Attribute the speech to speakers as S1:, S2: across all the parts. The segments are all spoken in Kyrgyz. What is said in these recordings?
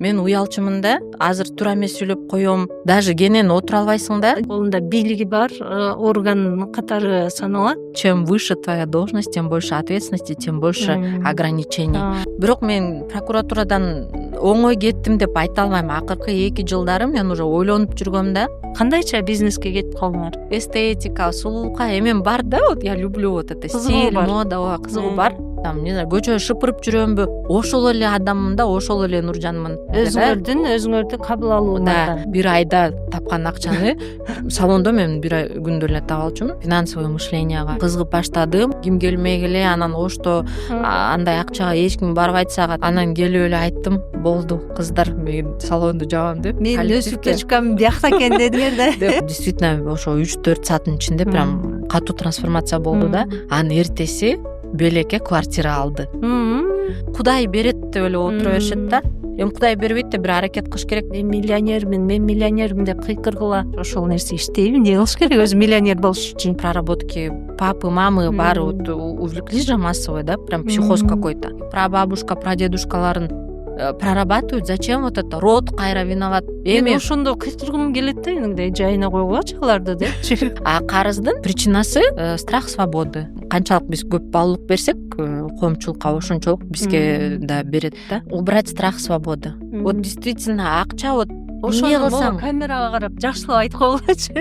S1: мен уялчумун да, азыр туура эмес сүйлөп коем, даже кенен отура албайсың да.
S2: Колунда бийлиги бар орган катары саналат.
S1: Чем выше твоя должность, тем больше ответственности, тем больше ограничений. Бирок мен прокуратурадан оңой кеттим деп айта албайм. Акыркы 2 жылдары мен уже ойлонуп жүргөм да.
S2: Кандайча бизнеске кетип калдыңар?
S1: Эстетика, сулуулукка эмен бар да, вот я люблю вот это стиль, мода, кызыгуу бар. Там, не знаю, көчө шыпырып жүрөмбү, ошол эле адаммын да, ошол эле Нуржанмын.
S2: Өзүңөрдү кабыл алууна.
S1: Бир айда тапкан акчаны салондо мен бир күндө эле таап алчумун. Финансовый мышленияга кызыгып баштадым. Ким келмек эле, анан ошто андай акчага эч ким барбай атсак, анан келип эле айттым, болду кыздар, мен салонду жабам деп.
S2: Мен өсүп чыккан биякта экен дедиңер да.
S1: Действительно, ошо 3-4 сааттын ичинде прям катуу трансформация болду да. Анын эртеси белекке квартира алды. Кудай берет деп эле отура беришет да. Эми Кудай бербейт да, бир аракет кылыш керек.
S2: Мен миллионермин деп кыйкыргыла. Ошол нерсе иштейби, эмне кылыш керек өзү миллионер болуш үчүн?
S1: Проработки папы, мамы баары увлеклись же массово, да, прям психоз какой-то. Прабабушка, прадедушкаларын прорабатывают. Зачем вот это? Род кайра виноват.
S2: Эми ошондо кыйкыргым келет да, мындай жайына койгулачы аларды депчи.
S1: А карыздын причинасы страх свободы. Канчалык биз көп баалуулук берсек, коомчулукка ошончолук бизге да берет да. Убрать страх свободы. Вот действительно акча, вот
S2: ошону камерага карап жакшылап айтып койгулачы.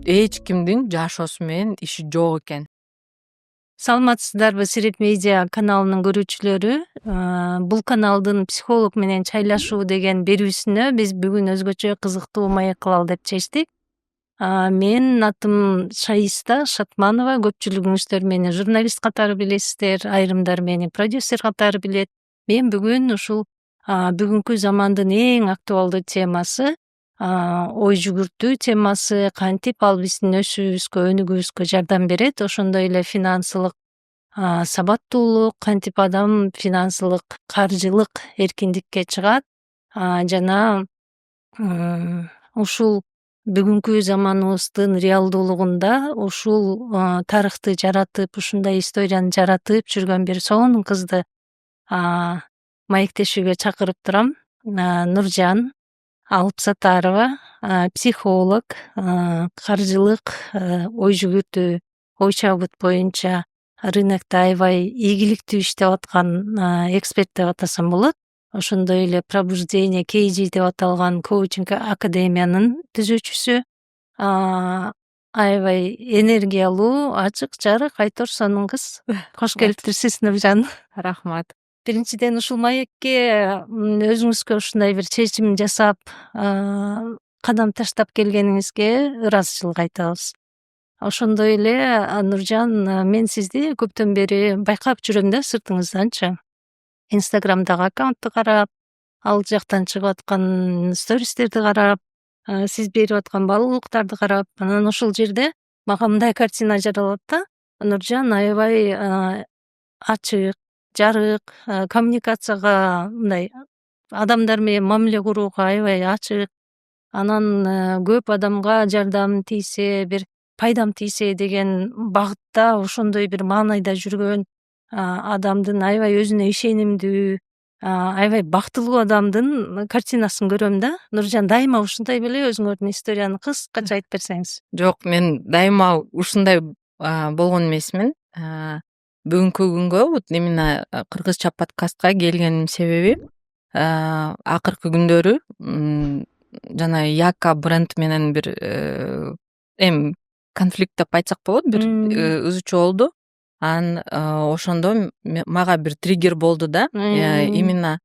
S1: Эч кимдин жашоосу менен иши жок экен.
S2: Саламатсыздарбы, Сирет Медиа каналынын көрүүчүлөрү? Бул каналдын психолог менен чайлашуу деген берүүсүнө биз бүгүн өзгөчө кызыктуу маек кылалы деп чечтик. Менин атым Шаиста Шатманова, көпчүлүгүңүздөр мени журналист катары билесиздер, айрымдар мени продюсер катары билет. Мен бүгүн ушул бүгүнкү замандын эң актуалдуу темасы, ой жүгүртүү темасы, кантип ал биздин өсүүбүзгө, өнүгүүбүзгө жардам берет, ошондой эле финансылык сабаттуулук, кантип адам финансылык, каржылык эркиндикке чыгат, жана ушул бүгүнкү заманыбыздын реалдуулугунда ушул тарыхты жаратып, ушундай историяны жаратып жүргөн бир сонун кызды маектешүүгө чакырып турам. Нуржан Алпсатарова, психолог, каржылык, ой жүгүртүү, ой чабыт боюнча рынокто аябай ийгиликтүү иштеп аткан эксперт деп атасам болот. Ошондой эле Пробуждение KG деп аталган коучинг академиянын түзүүчүсү. Аябай энергиялуу, ачык, жарык, айторсонун кыз. Кош келиптирсиз, Нуржан.
S1: Рахмат.
S2: Биринчиден ушул маекке өзүңүзгө ушундай бир чечим жасап, кадам таштап келгениңизге ыраазычылык айтабыз. Ошондой эле Нуржан, мен сизди көптөн бери байкап жүрөм да сыртыңызданчы. Инстаграмдагы аккаунтту карап, ал жактан чыгып аткан стористерди карап, сиз берип аткан баалуулуктарды карап, анан ошол жерде мага мындай картина жаралат да. Нуржан аябай ачык, жарык, коммуникацияга, мындай адамдар менен мамиле курууга аябай ачык, анан көп адамга жардам тийсе, бир пайдам тийсе деген багытта ошондой бир маанайда жүргөн адамдын, аябай өзүнө ишенимдүү, аябай бактылуу адамдын картинасын көрөм да. Нуржан, дайыма ушундай беле өзүңөрдүн историяны кыскача айтып берсеңиз?
S1: Жок, мен дайыма ушундай болгон эмесмин. Бүгүнкү күнгө вот именно кыргызча подкастка келгеним себеби акыркы күндөрү жана Яка бренд менен бир конфликт деп айтсак болот, бир ызычуу болду. Анан ошондо мага бир триггер болду да. Именно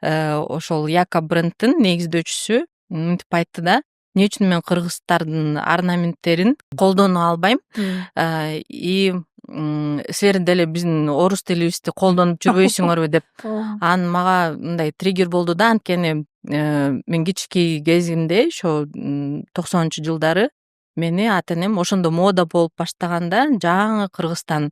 S1: ошол Яка брендтин негиздөөчүсү мынтип айтты да: эмне үчүн мен кыргыздардын орнаменттерин колдоно албайм? И силер деле биздин орус тилибизди колдонуп жүрбөйсүңөрбү деп. Анан мага мындай триггер болду да, анткени мен кички кезимде, ошо 90-жылдары мени ата энем ошондо мода болуп баштаганда жаңы Кыргызстан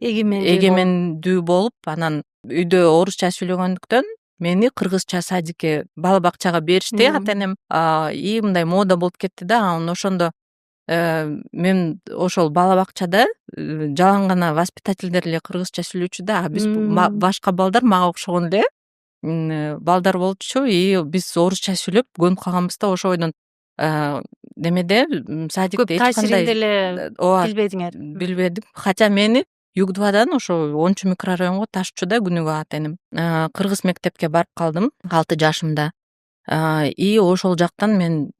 S1: эгемендүү болуп, анан үйдө орусча сүйлөгөндүктөн мени кыргызча садикке, бала бакчага беришти ата энем. И мындай мода болуп кетти да. Анан ошондо мен ошол бала бакчада жалаң гана воспитательдер эле кыргызча сүйлөчү да, биз башка балдар мага окшогон эле балдар болчу, и биз орусча сүйлөп көнүп калганбыз да, ошол бойдон немеде
S2: Көп
S1: садикте эч кандай
S2: таасиринде эле
S1: ооба
S2: билбедиңер.
S1: билбедим. Хотя мени Югдвадан ошо 10 микрорайонго ташычу да күнүгө атеним. Кыргыз мектепке барып калдым 6 жашымда. И ошол жактан мен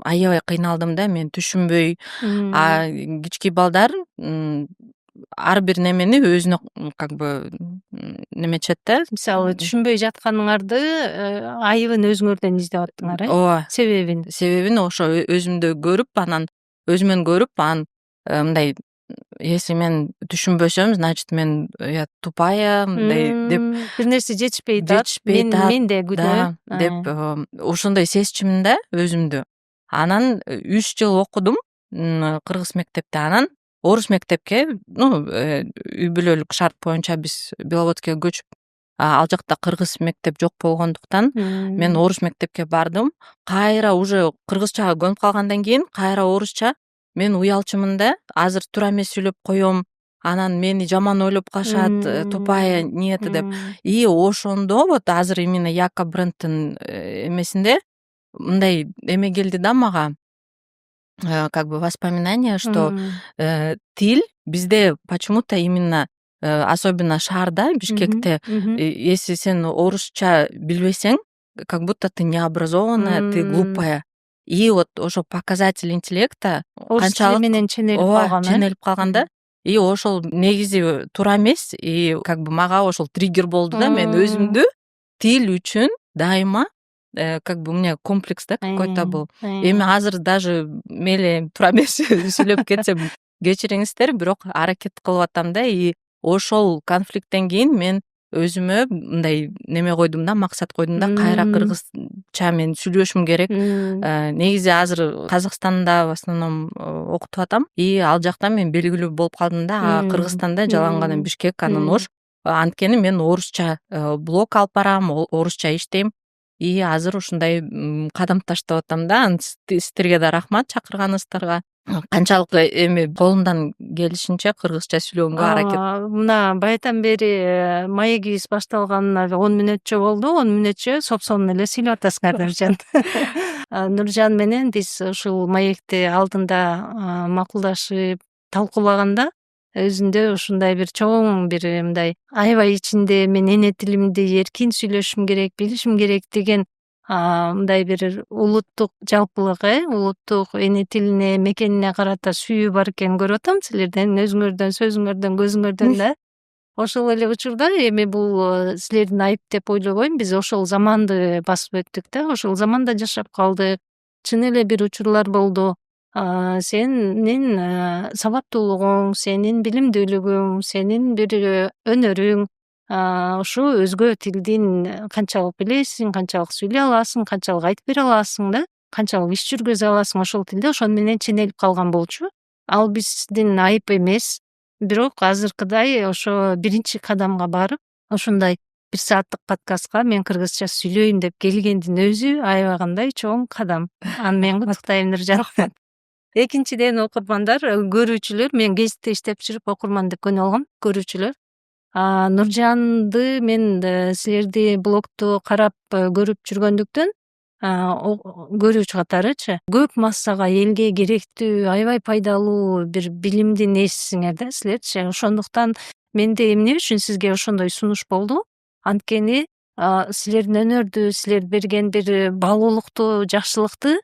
S1: аябай кыйналдым да, мен түшүнбөй. Кички балдар ар бир немени өзүнө как бы неметишет да.
S2: Мисалы түшүнбөй жатканыңарды айыбын өзүңөрдөн издеп аттыңар,
S1: Ооба.
S2: себебин
S1: ошо өзүмдө көрүп, анан өзүмөн көрүп, анан мындай, если мен түшүнбөсөм, значит мен я тупая мындай деп
S2: бир нерсе жетишпей атат,
S1: жетишпей атат,
S2: менде күнөө
S1: деп ошондой сезчүмүн да өзүмдү. Анан 3 жыл окудум кыргыз мектепте, анан орус мектепке, үй бүлөлүк шарт боюнча биз Беловодскиге көчүп, ал жакта кыргыз мектеп жок болгондуктан мен орус мектепке бардым. Кайра уже кыргызчага көнүп калгандан кийин кайра орусча мен уялчумун да, азыр туура эмес сүйлөп коем, анан мени жаман ойлоп калышат, тупая ниети деп. И ошондо вот азыр именно Яка брендтин эмесинде мындай эме келди да мага, как бы воспоминание, что тил бизде почему-то именно особенно шаарда, Бишкекте, если сен орусча билбесең, как будто ты необразованная, ты глупая. И вот ошо показатель интеллекта
S2: орус тили менен ченелип калган,
S1: ченелип калган да. И ошол негизи туура эмес, и как бы мага ошол триггер болду да, мен өзүмдү тил үчүн дайыма как бы у меня комплекс да какой-то был. Эми азыр даже мейли туура эмес сүйлөп кетсем кечириңиздер, бирок аракет кылып атам да. И ошол конфликттен кийин мен өзүмө мындай неме койдум да, максат койдум да, кайра кыргызча мен сүйлөшүм керек. Негизи азыр Казакстанда в основном окутуп атам, и ал жакта мен белгилүү болуп калдым да. Кыргызстанда жалаң гана Бишкек, анан Ош. Анткени мен орусча блог алып барам, орусча иштейм. И азыр ушундай кадам таштап атам да. Сиздерге да рахмат чакырганыңыздарга. Канчалык эми колумдан келишинче кыргызча сүйлөгөнгө аракет.
S2: Мына баятан бери маегибиз башталганына 10 мүнөтчө болду. 10 мүнөтчө сопсонун эле сүйлөп атасыңар, Нуржан. Нуржан менен биз ушул маекти алдында макулдашып талкуулаганда өзүндө ушундай бир чоң бир мындай аябай ичинде мен эне тилимди эркин сүйлөшүм керек, билишим керек деген мындай бир улуттук жалпылык, улуттук эне тилине, мекенине карата сүйүү бар экенин көрүп атам силерден, өзүңөрдөн, сөзүңөрдөн, көзүңөрдөн да. Ошол эле учурда эми бул силердин айып деп ойлобойм, биз ошол заманды басып өттүк да, ошол заманда жашап калдык. Чын эле бир учурлар болду. Сенин сабаттуулугуң, сенин билимдүүлүгүң, сенин бир өнөрүң ушу өзгө тилдин канчалык билесиң, канчалык сүйлөй аласың, канчалык айтып бере аласың да, канчалык иш жүргүзө аласың ошол тилде, ошону менен ченелип калган болчу. Ал биздин айып эмес, бирок азыркыдай ошо биринчи кадамга барып, ушундай 1 сааттык подкастка мен кыргызча сүйлөйм деп келгендин өзү аябагандай чоң кадам. Аны мен куттуктайм, Нуржан. Экинчиден, окурмандар, көрүүчүлөр, мен гезитте иштеп жүрүп окурман деп көнүп алгам, көрүүчүлөр. Нуржанды мен силерди блогту карап көрүп жүргөндүктөн, көрүүчү катарычы, көп массага, элге керектүү, аябай пайдалуу бир билимдин ээсисиңер да силерчи. Ошондуктан менде эмне үчүн сизге ошондой сунуш болду? Анткени силердин өнөрдү, силер берген бир баалуулукту, жакшылыкты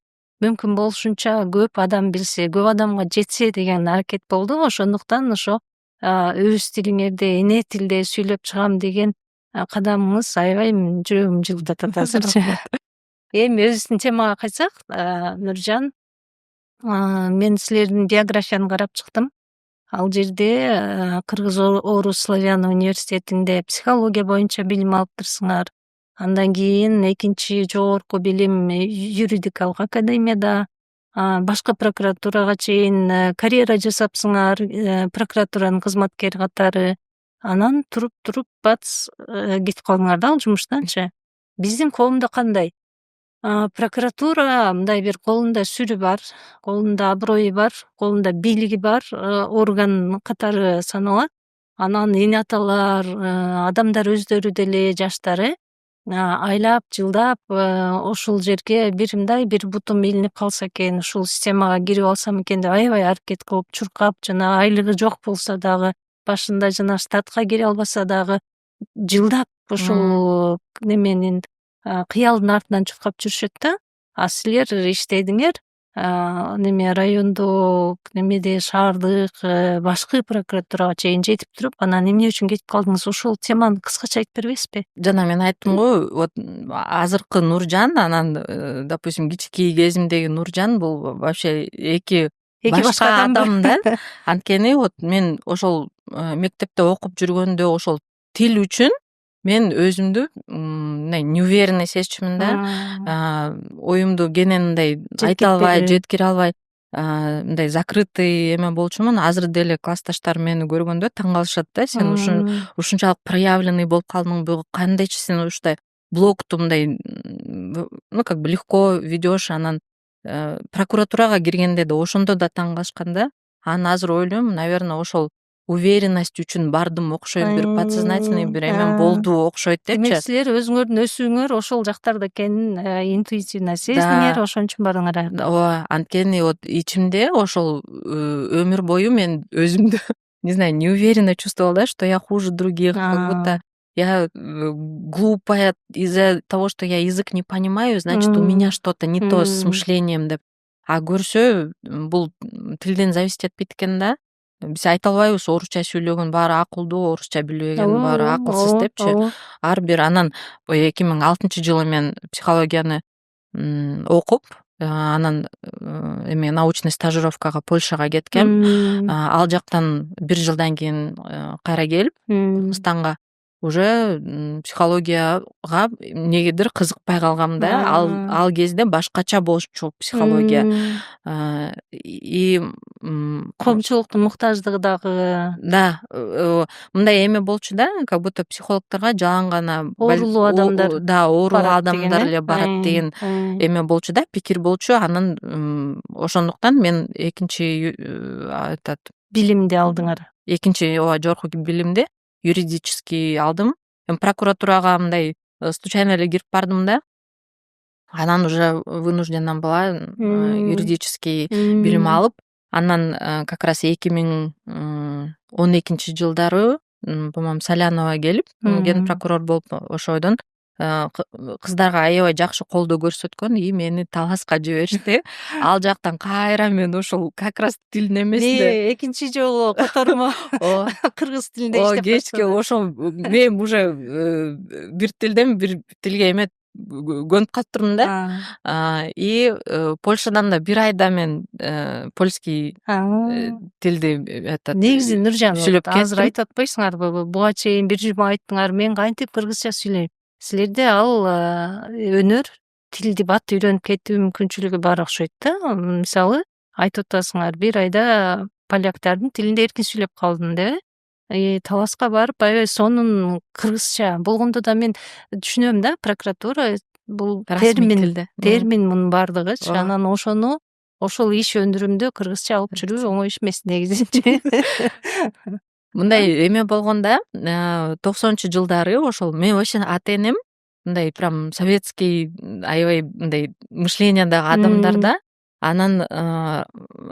S2: мүмкүн болушунча көп адам билсе, көп адамга жетсе деген аракет болду. Ошондуктан ошо өз тилиңерде, эне тилде сүйлөп чыгам деген кадамыңыз аябай жүрөгүмдү жылытат атат азырчы. Эми өзүбүздүн темага кайтсак, Нуржан, мен силердин биографияны карап чыктым. Ал жерде Кыргыз Орус славян университетинде психология боюнча билим алыптырсыңар. Андан кийин экинчи жогорку билим юридикалык академияда, башкы прокуратурага чейин карьера жасапсыңар, прокуратуранын кызматкери катары. Анан туруп бац кетип калдыңар да ал жумуштанчы. Биздин коомдо кандай? Прокуратура мындай бир колунда сүрү бар, колунда аброю бар, колунда бийлиги бар орган катары саналат. Анан эне аталар, адамдар өздөрү деле, жаштар айлап жылдап ошол жерге бир мындай бир бутум илинип калса экен, ушул системага кирип алсам экен деп аябай аракет кылып чуркап, жана айлыгы жок болсо дагы, башында жана штатка кире албаса дагы жылдап ушул неменин кыялдын артынан чуркап жүрүшөт да. А силер иштедиңер неме райондук, немеде шаардык, башкы прокуратурага чейин жетип туруп, анан эмне үчүн кетип калдыңыз? Ушул теманы кыскача айтып бербейсизби?
S1: Жана мен айттым го, вот азыркы Нуржан анан допустим кичинекей кезимдеги Нуржан бул вообще эки башка адам да. Анткени вот мен ошол мектепте окуп жүргөндө ошол тил үчүн мен өзүмдү мындай неуверенный сезчүмүн да. Оюмду кенен мындай айта албай, жеткире албай, мындай закрытый эме болчумун. Азыр деле классташтарым мени көргөндө таң калышат да. Сен ушунчалык проявленный болуп калдың, бул кандайчы сен ушундай блогту мындай ну как бы легко ведешь. Анан прокуратурага киргенде да ошондо да таң калышкан да. Анан азыр ойлойм, наверное, ошол уверенность үчүн бардым окшойт, бир подсознательный бир эме болду окшойт депчи.
S2: Демек силер өзүңөрдүн өсүүңөр ошол жактарда экенин интуитивно сездиңер, ошон үчүн бардыңар.
S1: Ооба, анткени вот ичимде ошол өмүр бою мен өзүмдү не знаю, неуверенно чувствовала, да, что я хуже других, как будто я глупая из-за того, что я язык не понимаю, значит, у меня что-то не то с мышлением деп. А көрсө бул тилден зависеть этпейт экен да. Биз айта албайбыз, орусча сүйлөгөн баары акылдуу, орусча билбеген баары акылсыз депчи. Ар бир анан 2006-жылы мен психологияны окуп, анан эме научный стажировкага Польшага кеткем. Ал жактан бир жылдан кийин кайра келип, Кыргызстанга уже психологияга эмнегедир кызыкпай калгам да. Ал кезде башкача болчу психология. И
S2: коомчулуктун муктаждыгы дагы.
S1: Да, мындай эме болчу да, как будто психологторго жалаң гана
S2: оорулуу адамдар.
S1: Да, оорулуу адамдар эле барат деген эме болчу да, пикир болчу. Анан ошондуктан мен экинчи
S2: билимди алдыңар.
S1: Экинчи жогорку билимди юридический алдым. Мен прокуратурага мындай случайно эле кирип бардым да. Анан уже вынуждена была юридический билим алып, анан как раз 2012-жылдары, по-моему, Салянова келип, ген прокурор болуп ошойдон кыздарга аябай жакшы колдоо көрсөткөн, и мени таласка жиберишти. Ал жактан кайра мен ошол как раз тилдин эмесинде
S2: экинчи жолу котормо кыргыз тилинде иштеп
S1: кечке ошол мен уже бир тилден бир тилге эме көнүп калыптырмын да. И Польшадан да бир айда мен польский тилди
S2: негизи Нуржан,
S1: сүйлөп
S2: азыр айтып атпайсыңарбы, буга чейин бир жума айттыңар, мен кантип кыргызча сүйлөйм. Силерде ал өнөр, тилди бат үйрөнүп кетүү мүмкүнчүлүгү бар окшойт да. Мисалы, айтып атасыңар, бир айда поляктардын тилинде эркин сүйлөп калдым деп. Таласка барып, аябай сонун кыргызча болгондо да мен түшүнөм да, прокуратура бул термин мунун бардыгычы. Анан ошону ошол иш өндүрүмдө кыргызча алып жүрүү оңой иш эмес негизинчи.
S1: Мындай эме болгондо 90-жылдары ошол мен вообще ата энем мындай прям советский аябай мындай мышлениядагы адамдар да. Анан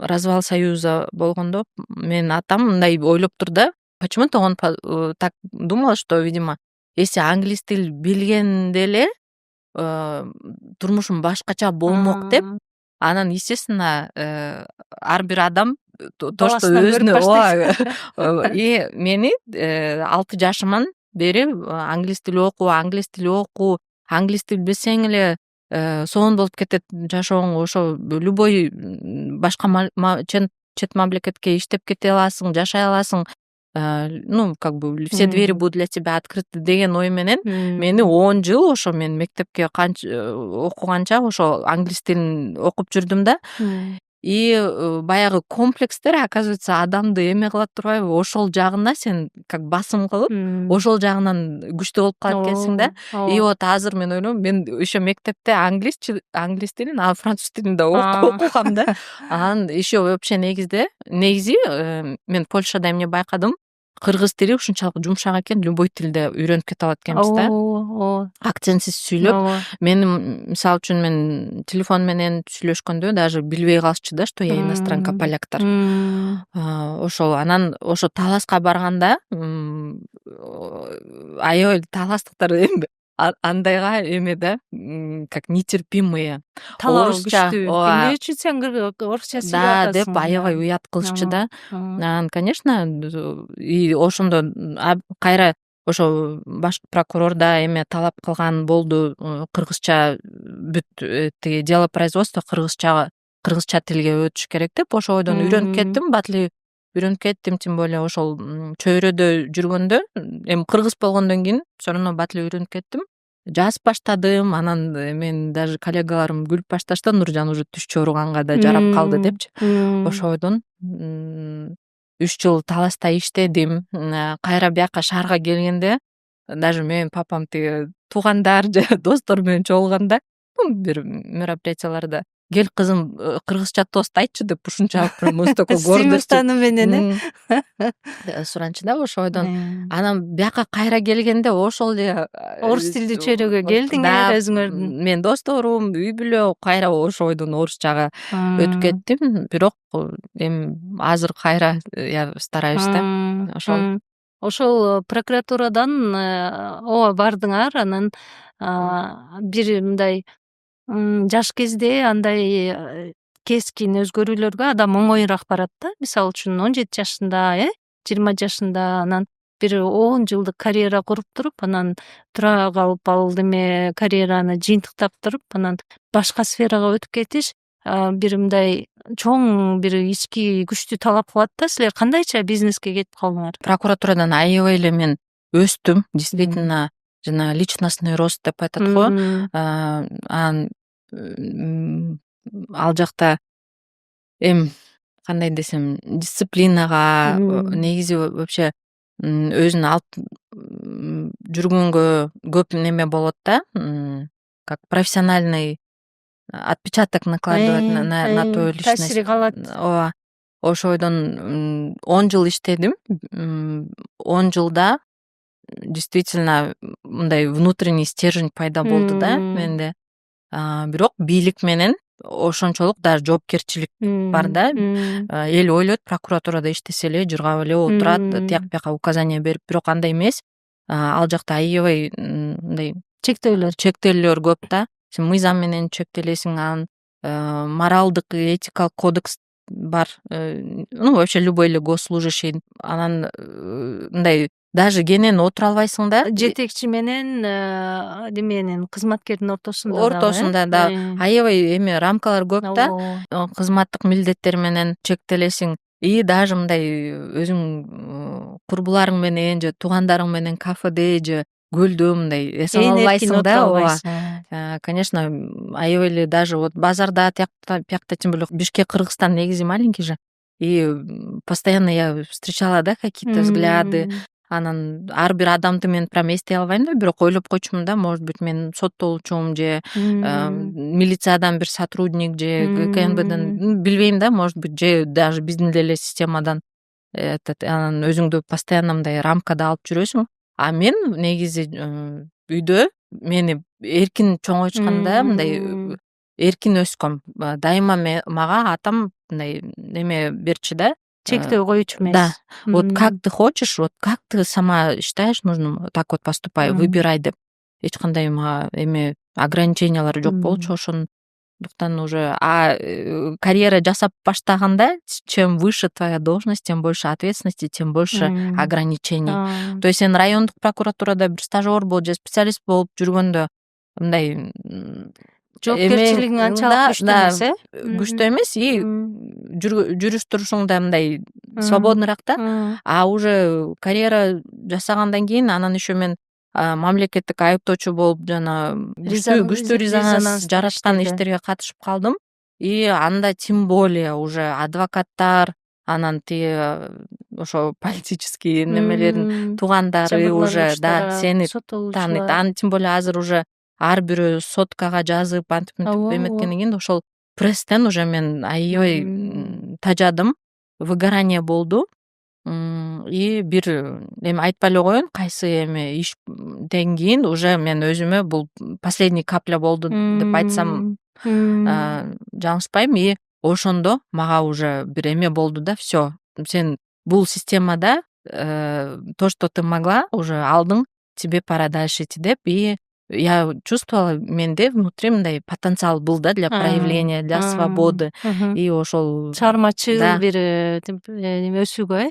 S1: развал союза болгондо менин атам мындай ойлоптур да. Почему-то он так думал, что, видимо, если англис тил билген деле турмушум башкача болмок деп. Анан, естественно, ар бир адам то, что өзүнө и мени 6 жашыман бери англис тили окуу, англис тил билсең эле сонун болуп кетет жашооң. Ошо любой башка чет мамлекетке иштеп кете аласың, жашай аласың. Ну, как бы все двери будут для тебя открыты деген ой менен мени 10 жыл ошо мен мектепке окуганча ошо англис тилин окуп жүрдүм да. И баягы комплекстер, оказывается, адамды эме кылат турбайбы? Ошол жагына сен как басым кылып, ошол жагынан күчтүү болуп калат экенсиң да. И вот азыр мен ойлойм, мен еще мектепте англис тилин, а француз тилинде окугам да. Анан еще вообще негизи мен Польшада эмне байкадым? кыргыз тили ушунчалык жумшак экен, любой тилде үйрөнүп кете алат экенбиз да.
S2: ооба
S1: Акцентсиз сүйлөп, менин мисалы үчүн мен телефон менен сүйлөшкөндө даже билбей калышчу да, что я иностранка, поляктар. Ошол анан ошо Таласка барганда аябай таластыктар эми андайга эме да, как нетерпимые.
S2: талабы
S1: Орусча,
S2: күчтүү.
S1: ооба,
S2: Эмне үчүн сен орусча
S1: да
S2: сүйлөп
S1: деп
S2: атасың?
S1: аябай уят кылышчу да.
S2: Ага.
S1: Анан, конечно, и ошондо кайра ошо баш прокурор да эме талап кылган болду, кыргызча бүт тиги дело производства кыргызча тилге өтүш керек деп. Ошол бойдон үйрөнүп кеттим, бат эле үйрөнүп кеттим, тем более ошол чөйрөдө жүргөндө эми кыргыз болгондон кийин все равно бат эле үйрөнүп кеттим. Жазып баштадым, анан мен даже коллегаларым күлүп башташты, Нуржан уже түш чоруганга да жарап калды депчи. Ошол бойдон 3 жыл Таласта иштедим. Кайра бияка шаарга келгенде даже менин папам тиги туугандар же достор менен чогулганда бир мероприятияларда кел кызым, кыргызча тост айтчы деп ушунчалык прям настолько гордостью
S2: сыймыктануу менен
S1: суранчу да. Ошол бойдон анан бияка кайра келгенде ошол эле
S2: орус тилдүү чөйрөгө келдиңер өзүңөрдүн.
S1: менин досторум, үй бүлө кайра ошол бойдон орусчага өтүп кеттим. Бирок эми азыр кайра стараюсь да. Ошол.
S2: Ошол прокуратурадан ооба бардыңар, анан бир мындай жаш кезде андай кескин өзгөрүүлөргө адам оңоюраак барат да. Мисалы үчүн 17 жашында, 20 жашында анан бир 10 жылдык карьера куруп туруп, анан тура калып ал эме карьераны жыйынтыктап туруп, анан башка сферага өтүп кетиш бир мындай чоң бир ички күчтү талап кылат да. Силер кандайча бизнеске кетип калдыңар?
S1: Прокуратурадан аябай эле мен өстүм, действительно, жана личностный рост деп айтат го. Анан ал жакта эми кандай десем, дисциплинага, негизи вообще өзүн алып жүргөнгө көп неме болот да, как профессиональный отпечаток накладывать на твою личность.
S2: Таасири калат.
S1: Ооба. Ошол бойдон 10 жыл иштедим. 10 жылда действительно мындай внутренний стержень пайда болду да менде. Бирок бийлик менен ошончолук даже жоопкерчилик бар да. Эл ойлойт прокуратурада иштесе эле жыргап эле отурат, тияк бияка указание берип, бирок андай эмес. Ал жакта аябай мындай чектөөлөр көп да. Сен мыйзам менен чектелесиң, анан моралдык, этикалык кодекс бар. Ну, вообще любой эле госслужащий. Анан мындай даже кенен отура албайсың да.
S2: Жетекчи менен деменин кызматкердин
S1: ортосунда да аябай эме рамкалар көп да. Кызматтык милдеттер менен чектелесиң. И даже мындай өзүң курбуларың менен же туугандарың менен кафеде же көлдө мындай эс ала албайсың да. Конечно, аябай эле даже вот базарда тиякта, тем более Бишкек, Кыргызстан негизи маленький же. И постоянно я встречала, да, какие-то взгляды. Анан ар бир адамды мен прям эстей албайм да, бирок ойлоп койчумун да, может быть, мен соттолчумун же милициядан бир сотрудник же КНБден билбейм да, может быть, же даже биздин деле системадан анан өзүңдү постоянно мындай рамкада алып жүрөсүң. А мен негизи үйдө мени эркин чоңойтушканда мындай эркин өскөм. Дайыма мага атам мындай неме берчү да.
S2: Чектөө коючу эмес.
S1: Да. Вот как ты хочешь, вот как ты сама считаешь нужным, так вот поступай, выбирай деп. Эч кандай мага эме ограничениялар жок болчу. Ошондуктан уже карьера жасап баштаганда, чем выше твоя должность, тем больше ответственности, тем больше ограничений. То есть сен райондук прокуратурада бир стажер болуп же специалист болуп жүргөндө мындай
S2: жоопкерчилигиң анчалык күчтүү эмес,
S1: күчтүү эмес, и жүрүш турушуң да мындай свободныйраак да. А уже карьера жасагандан кийин анан еще мен мамлекеттик айыптоочу болуп жана күчтүү резонанс жараткан иштерге катышып калдым. И анда тем более уже адвокаттар, анан тиги ошо политический немелердин туугандары уже да сени тааныйт. Анан тем более азыр уже ар бирөө соткага жазып антип эметкенден кийин ошол пресстен уже мен аябай тажадым, выгорание болду. и бир эми айтпай эле коеюн кайсы эми иштен кийин уже мен өзүмө бул последний капля болду деп айтсам жаңылышпайм. И ошондо мага уже бир эме болду да, все, сен бул системада то, что ты могла, уже алдың, тебе пора дальше идти деп. И я чувствовала менде внутри мындай потенциал был, да, для проявления, для свободы. И ошол
S2: чыгармачыл бир өсүүгө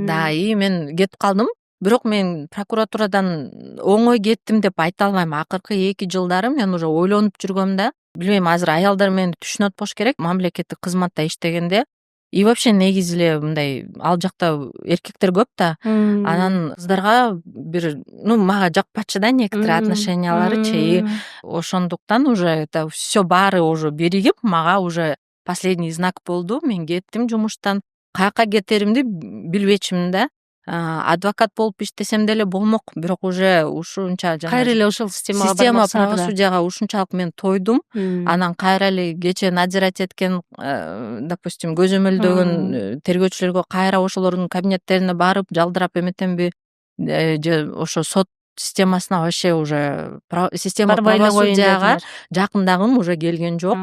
S1: да, и мен кетип калдым. Бирок мен прокуратурадан оңой кеттим деп айта албайм. Акыркы 2 жылдары мен уже ойлонуп жүргөм да. Билбейм, азыр аялдар мени түшүнөт болуш керек. Мамлекеттик кызматта иштегенде и вообще негизи эле мындай ал жакта эркектер көп да. Анан кыздарга бир, мага жакпачы да некоторые отношенияларычы. И ошондуктан уже это все баары уже биригип, мага уже последний знак болду. Мен кеттим жумуштан. Каяка кетеримди билбечимин да. Адвокат болуп иштесем деле болмок, бирок уже ушунча
S2: кайра эле ошол
S1: система правосудияга ушунчалык мен тойдум. Анан кайра эле кечээ надзирать эткен, допустим, көзөмөлдөгөн тергөөчүлөргө кайра ошолордун кабинеттерине барып жалдырап эметемби, же ошо сот системасына вообще уже система правосудияга жакындагым уже келген жок.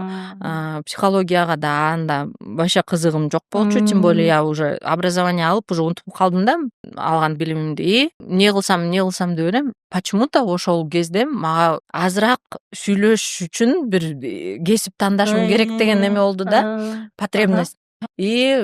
S1: Психологияга да анда вообще кызыгым жок болчу. Тем более я уже образование алып уже унутуп калдым да алган билимимди. И эмне кылсам деп элем. Почему-то ошол кезде мага азыраак сүйлөшүш үчүн бир кесип тандашым керек деген эме болду да, потребность. И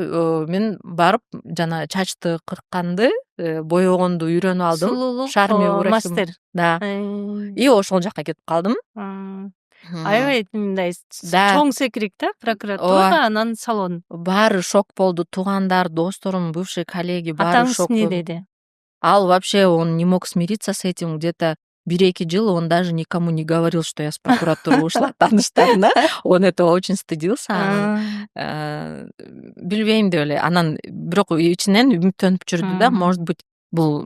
S1: мен барып жана чачты кыркканды, боегонду үйрөнүп алдым.
S2: Сулуулук
S1: мастер. Да. И ошол жака кетип калдым.
S2: Аябай мындай чоң секирик да, прокуратура, анан салон.
S1: Баары шок болду. Туугандар, досторум, бывший коллеги баары шок
S2: болду. Атаңыз
S1: эмне
S2: деди?
S1: Ал вообще он не мог смириться с этим. Где-то 1-2 жыл он даже никому не говорил, что я с прокуратуры ушла. Тааныштарына. Он этого очень стыдился. Билбейм деп эле. Анан бирок ичинен үмүттөнүп жүрдү да. Может быть, бул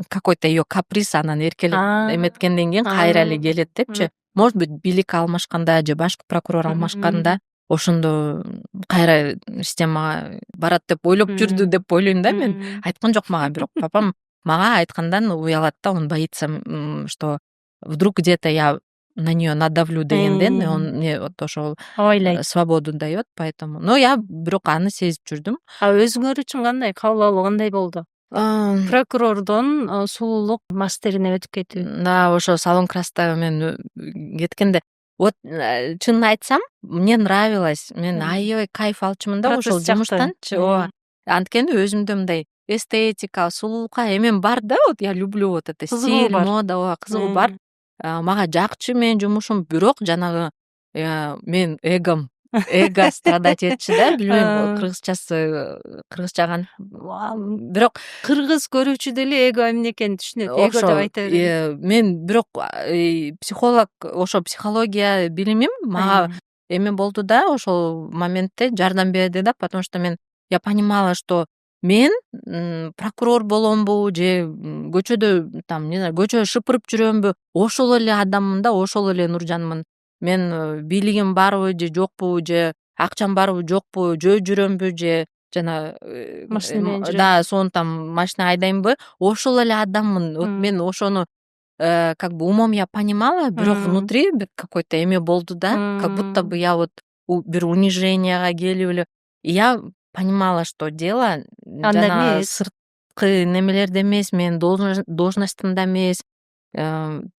S1: какой-то ее каприз, анан эркелеп эметкенден кийин кайра эле келет депчи. Может быть, бийлик алмашканда же башкы прокурор алмашканда ошондо кайра системага барат деп ойлоп жүрдү деп ойлойм да мен. Айткан жок мага, бирок папам мага айткандан уялат да, он боится, что вдруг где-то я на нее надавлю дегенден, он мне вот ошол свободу дает, поэтому. Но я бирок аны сезип жүрдүм.
S2: Өзүңөр үчүн кандай кабыл алуу кандай болду? Прокурордон сулуулук мастерине өтүп кетүү.
S1: Да, ошо салон красота мен кеткенде, вот чынын айтсам, мне нравилось. Мен аябай кайф алчумун да ошол жумуштанчы. Ооба. Анткени өзүмдө мындай эстетика, сулуулукка эмем бар да, вот я люблю вот это стиль, мода, кызыгуу бар. Мага жакчы менин жумушум, бирок жанагы мен эго страдать этчи да, билбейм, кыргызча бирок
S2: кыргыз көрүүчү деле эго эмне экенин түшүнөт. Эго деп айта берет.
S1: Мен бирок психолог, ошо психология билимим мага эме болду да, ошол моментте жардам берди да, потому что я понимала, что мен прокурор боломбу же көчөдө там, не знаю, көчө шыпырып жүрөмбү, ошол эле адаммын да, ошол эле Нуржанмын. Мен бийлигим барбы же жокпу, же акчам барбы жокпу, жөө жүрөмбү же жана да, сонун там машина айдаймбы, ошол эле адаммын. Вот мен ошону как бы умом я понимала, бирок внутри бир какой-то эме болду да, как будто бы я вот бир униженияга келип эле. Я понимала, что дело жана сырткы немелерде эмес, менин должностумда эмес,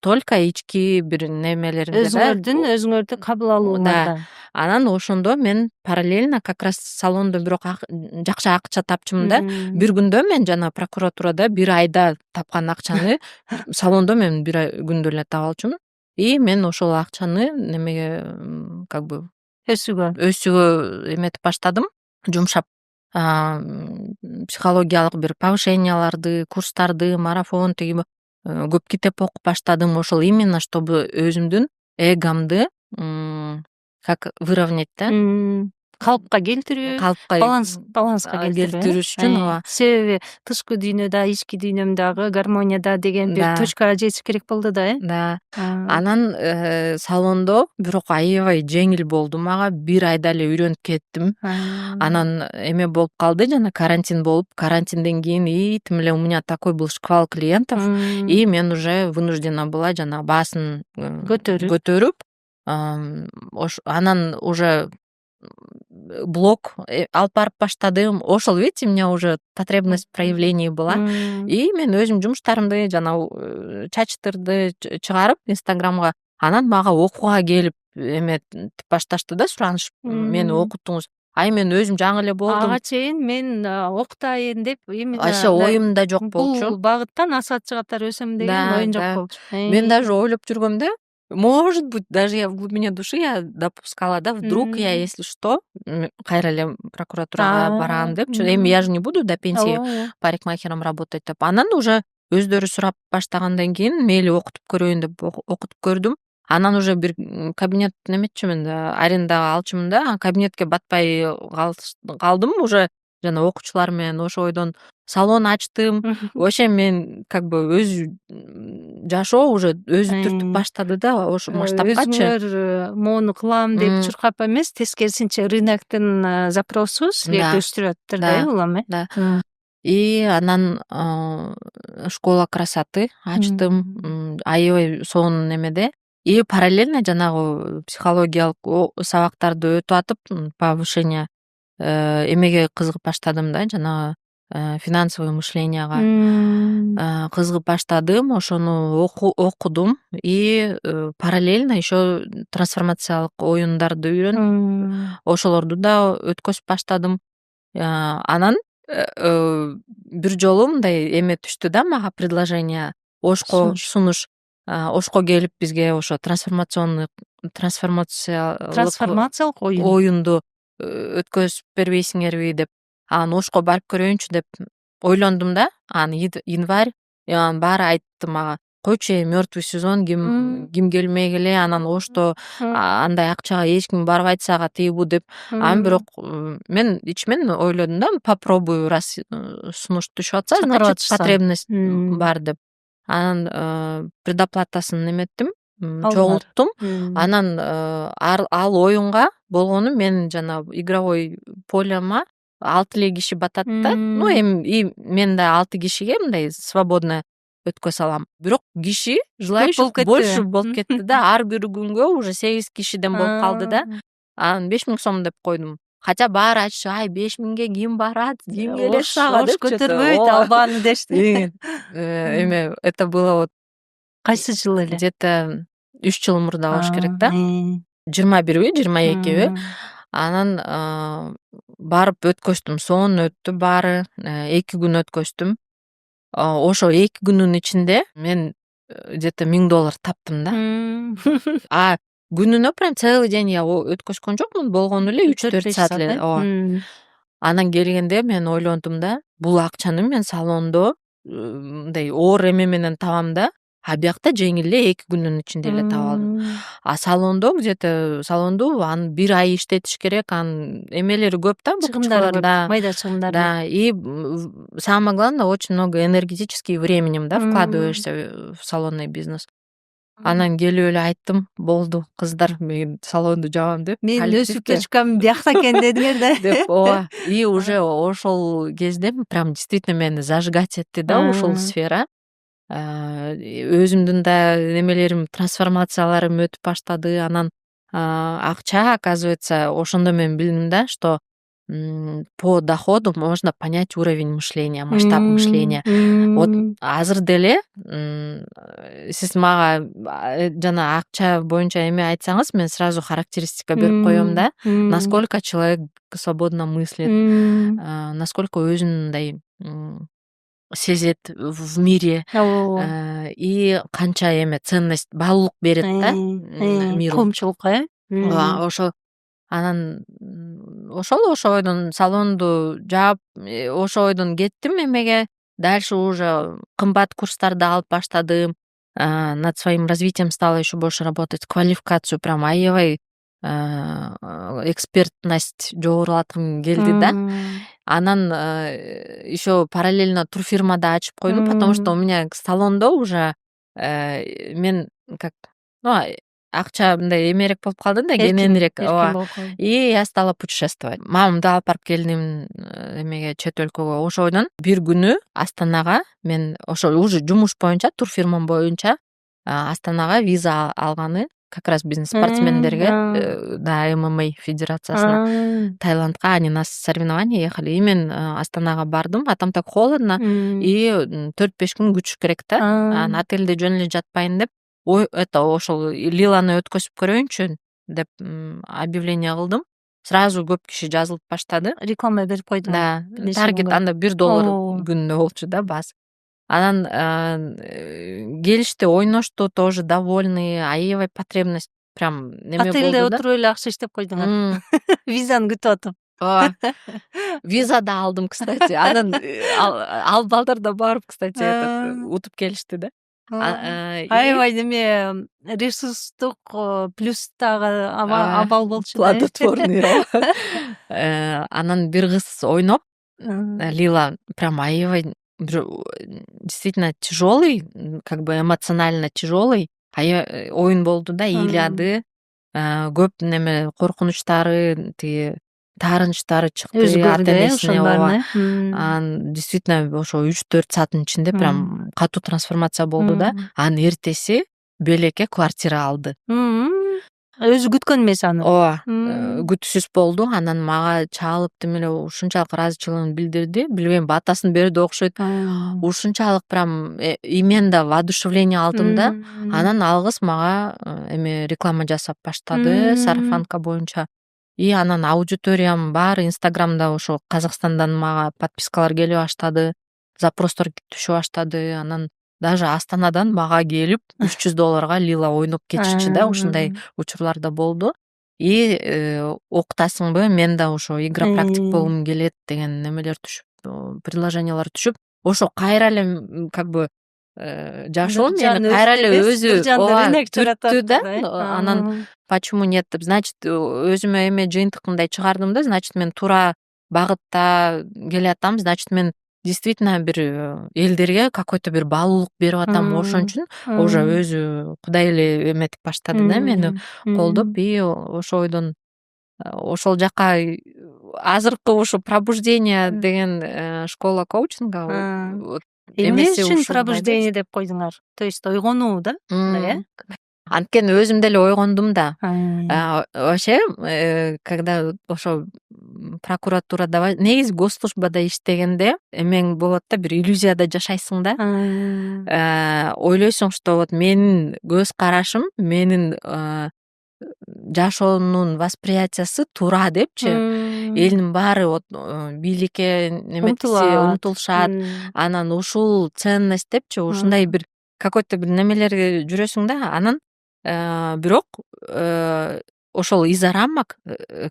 S1: только ички бир немелеримде да.
S2: Өзүңөрдү кабыл алуунда.
S1: Анан ошондо мен параллельно как раз салондо бирок жакшы акча тапчумун да. Бир күндө мен жана прокуратурада 1 айда тапкан акчаны салондо мен 1 күндө эле таап алчумун. И мен ошол акчаны немеге как бы өсүүгө эметип баштадым, жумшап. Психологиялык бир повышенияларды, курстарды, марафон тиги көп китеп окуп баштадым. Ошол именно чтобы өзүмдүн эгомду как выровнять да,
S2: калыпка келтирүү,
S1: калыпка
S2: баланска келтирүү
S1: келтириш үчүн ооба.
S2: Себеби тышкы дүйнөдө, ички дүйнөмдөгү гармонияда деген бир точкага жетиш керек болду да,
S1: Да. Анан салондо бирок аябай жеңил болду мага. Бир айда эле үйрөнүп кеттим. Анан эме болуп калды, жана карантин болуп, карантинден кийин тим эле у меня такой был шквал клиентов, и мен уже вынуждена была жанагы баасын көтөрүп, анан уже блог алып барып баштадым. Ошол, видите, у меня уже потребность в проявлении была. И мен өзүм жумуштарымды, жанагы чачтырды чыгарып Инстаграмга, анан мага окууга келип эметип башташты да, суранышып, мени окутуңуз. Мен өзүм жаңы эле болдум.
S2: Ага чейин мен окутайын деп именно
S1: Вообще оюмда жок болчу.
S2: Бул багытта насаатчы катары өсөм деген оюн жок болчу.
S1: Мен даже ойлоп жүргөм да, может быть, даже я в глубине души я допускала, да, вдруг я, если что, кайра эле прокуратурага барам депчи. Эми я же не буду до пенсии парикмахером работать деп. Анан уже өздөрү сурап баштагандан кийин мейли окутуп көрөйүн деп окутуп көрдүм. Анан уже бир кабинет неметчимин да, арендага алчумун да, кабинетке батпай калдым уже, жана окуучулар менен ошо ойдон салон ачтым. Вообще мен как бы өз жашоо уже өзү түртүп баштады да, ошо масштабкачы.
S2: Өзүңөр моуну кылам деп чуркап эмес, тескерисинче рыноктун запросу силерди өстүрүп атыптыр да, улам,
S1: Да. И анан школа красоты ачтым, аябай сонун немеде. И параллельно жанагы психологиялык сабактарды өтүп атып, повышение эмеге кызыгып баштадым да, жанагы финансовый мышленияга кызыгып баштадым. Ошону окудум и параллельно еще трансформациялык оюндарды үйрөнүп, ошолорду да өткөзүп баштадым. Анан бир жолу мындай эме түштү да мага, предложение, Ошко сунуш. Ошко келип бизге ошо трансформациялык оюнду өткөзүп бербейсиңерби деп. Анан Ошко барып көрөйүнчү деп ойлондум да. Анан январь, баары айтты мага, койчу, мертвый сезон, ким келмей эле, анан Ошто андай акчага эч ким барбайт сага тыйбу деп. Анан бирок мен ичимен ойлодум да, попробую, раз сунуш түшүп атса, значит потребность бар деп. Анан предоплатасын неметтим, чогулттум. Анан ал оюнга болгону мен жана игровой полема 6 эле киши батат да. Ну эми мен да 6 кишиге мындай свободно өткөзө алам. Бирок киши желающих больше болуп кетти да. Ар бир күнгө уже 8 кишиден болуп калды да. Анан 5000 сом деп койдум. Хотя баары айтышы, 5000ге ким барат, ким келет сага деп
S2: көтөрбөйт, албаны дешти.
S1: Эме это было вот
S2: Кайсы жыл эле?
S1: Где-то 3 жыл мурда болуш керек да. 21би, 22би. Анан барып өткөздүм, сонун өттү баары. 2 күн өткөздүм. Ошо 2 күнүн ичинде мен где-то $1000 таптым да. Күнүнө прям целый день я өткөзгөн жокмун, болгону эле 3-4 саат эле. Анан келгенде мен ойлондум да, бул акчаны мен салондо мындай оор эме менен табам да. Биякта жеңил эле 2 күнүн ичинде эле таап алдым. Салондо где-то анын бир ай иштетиш керек, анын эмелери көп да,
S2: чыгымдары көп, майда чыгымдар.
S1: Да, и самое главное, очень много энергетически временем, да, вкладываешься в салонный бизнес. Анан келип эле айттым, болду кыздар, мен салонду жабам деп.
S2: Мен өсүп өчкөм биякта экен дедиңер да.
S1: Деп, ооба. И уже ошол кезде прям действительно мени зажигать этти да ушул сфера. Өзүмдүн да немелерим, трансформацияларым өтүп баштады. Анан акча, оказывается, ошондо мен билдим да, что по доходу можно понять уровень мышления, масштаб мышления. Вот азыр деле сиз мага жана акча боюнча эме айтсаңыз, мен сразу характеристика берип коем да, насколько человек свободно мыслит, насколько өзүн мындай сезет в мире, и канча эме ценность, баалуулук берет да миру.
S2: Коомчулукка,
S1: Ошо анан ошо ойдон салонду жаап, ошо ойдон кеттим эмеге. Дальше уже кымбат курстарды алып баштадым. Над своим развитием стала еще больше работать. Квалификацию прям аябай экспертность жогорулаткым келди да. Анан еще параллельно турфирмада ачып койдум, потому что у меня салондо уже мен как акча мындай эмерээк болуп калды да, кененирээк.
S2: эркин болуп калды.
S1: И я стала путешествовать. Мамамды алып барып келдим эмеге, чет өлкөгө. Ошойдон бир күнү Астанага мен ошо уже жумуш боюнча, турфирмам боюнча Астанага виза алганы как раз биздин спортсмендерге, да, ММА федерациясына, Таиландка, они на соревнования ехали. И мен Астанага бардым, а там так холодно, и 4-5 күн күтүш керек да. Анан отельде жөн эле жатпайын деп, ошол Лиланы өткөзүп көрөйүнчү деп объявление кылдым. Сразу көп киши жазылып баштады.
S2: Реклама берип койдуң.
S1: Да, таргет анда $1 күнүнө болчу да, база. Анан келишти, ойношту, тоже довольны, аябай потребность прям неме болду да.
S2: Отелде отуруп эле акча иштеп койдуңар. Визаны күтүп атып.
S1: Ооба. Виза да алдым, кстати. Анан ал балдар да барып, кстати, утуп келишти да.
S2: Аябай неме ресурстук плюс дагы абал болчу да.
S1: Плодотворный. Анан бир кыз ойноп, Лила прям аябай действительно тяжелый, как бы эмоционально тяжелый оюн болду да, ыйлады, көп неме коркунучтары, тиги таарынычтары чыкты ата энесине. Анан действительно ошо 3-4 сааттын ичинде прям катуу трансформация болду да. Анан эртеси белекке квартира алды.
S2: Өзү күткөн эмес аны.
S1: Ооба, күтүүсүз болду. Анан мага чалып тим эле ушунчалык ыраазычылыгын билдирди. Билбейм, батасын берди окшойт. Ушунчалык прям мен да воодушевление алдым да. Анан ал кыз мага эме реклама жасап баштады, сарафанка боюнча. И анан аудиториям баары Инстаграмда ошо Казакстандан мага подпискалар келе баштады, запростор түшө баштады. Анан даже Астанадан мага келип $300 Лила ойноп кетишчи да, ушундай учурлар да болду. И окутасыңбы, мен да ошо игра практик болгум келет деген немелер түшүп, предложениялар түшүп, ошо кайра эле как бы жашоо мени кайра эле өзү түрттү да. Анан почему нет деп, значит, өзүмө эме жыйынтык мындай чыгардым да, значит, мен туура багытта келатам, значит, мен действительно бир элдерге какой-то бир баалуулук берип атам. Ошон үчүн уже өзү Кудай эле эметип баштады да, мени колдоп. И ошол ойдон ошол жака азыркы ушу пробуждение деген школа коучинга
S2: эмне үчүн пробуждение деп койдуңар? То есть ойгонуу да, э?
S1: Анткени өзүм деле ойгондум да. Вообще, когда ошо прокуратурада, негизи госслужбада иштегенде эмең болот да, бир иллюзияда жашайсың да. Ойлойсуң, что вот менин көз карашым, менин жашоонун восприятиясы туура депчи. Элдин баары вот бийликке умтулушат. Анан ушул ценность депчи, ушундай бир какой-то бир немелерге жүрөсүң да. Анан бирок ошол из-за рамок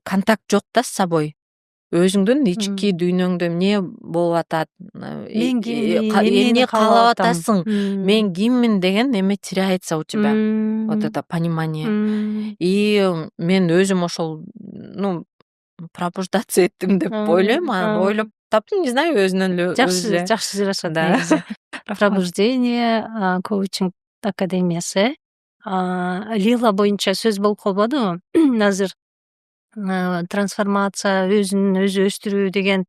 S1: контакт жок да с собой. Өзүңдүн ички дүйнөңдө эмне болуп атат, эмне каалап атасың, мен киммин деген эме теряется у тебя, вот это понимание. И мен өзүм ошол, пробуждаться эттим деп ойлойм. Анан ойлоп таптым, не знаю, өзүнөн эле.
S2: Жакшы жарашат негизи. Пробуждение коучинг академиясы. Лила боюнча сөз болуп калбадыбы? Азыр трансформация, өзүн өзү өстүрүү деген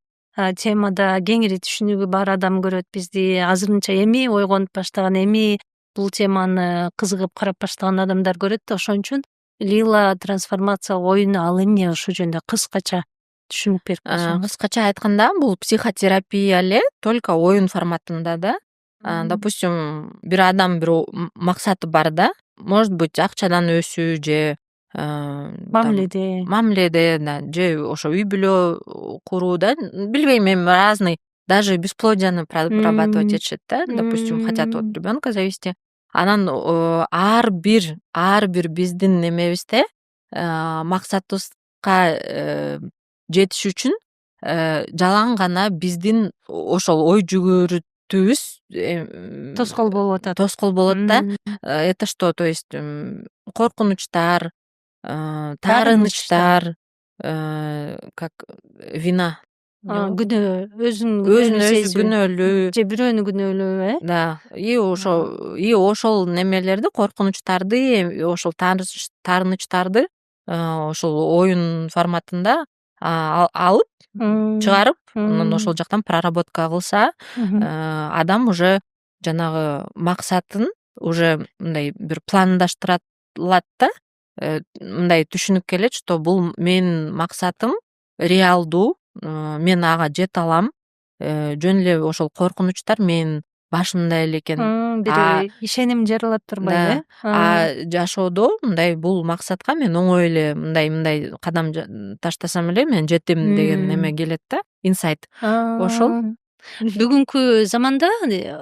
S2: темада кеңири түшүнүгү бар адам көрөт бизди. Азырынча эми ойгонуп баштаган, эми бул теманы кызыгып карап баштаган адамдар көрөт да. Ошон үчүн Лила трансформация оюну ал эмне, ошол жөнүндө кыскача түшүнүк берип койсоңуз.
S1: Кыскача айтканда, бул психотерапия эле, только оюн форматында да. Допустим, бир адам бир максаты бар да. Может быть, акчадан өсүү же мамиледе, да, же ошо үй бүлө куруу да. Билбейм, эми разный. Даже бесплодияны прорабатывать этишет да. Допустим, хотят вот ребенка завести. Анан ар бир биздин немебизде максатыбызга жетиш үчүн жалаң гана биздин ошол ой жүгүртүүбүз
S2: тоскоол болуп атат.
S1: Тоскоол болот да. Это что, то есть коркунучтар, таарынычтар, как вина,
S2: күнөө, өзүнүн
S1: өзүн
S2: күнөөлүү
S1: өзү
S2: сезүү
S1: күнөөлүү,
S2: же бирөөнү күнөөлөө,
S1: да, и ошол немелерди, коркунучтарды, ошол таарынычтарды ошол оюн форматында алып чыгарып, анан ошол жактан проработка кылса, адам уже жанагы максатын уже мындай бир пландаштырат алат да, мындай түшүнүп келет, что бул менин максатым реалдуу, мен ага жете алам, жөн эле ошол коркунучтар менин башымда эле экен.
S2: бир ишеним жаралат турбайбы,
S1: Да, жашоодо мындай бул максатка мен оңой эле мындай кадам таштасам эле мен жетем деген неме келет да, инсайт. Ошол.
S2: Бүгүнкү заманда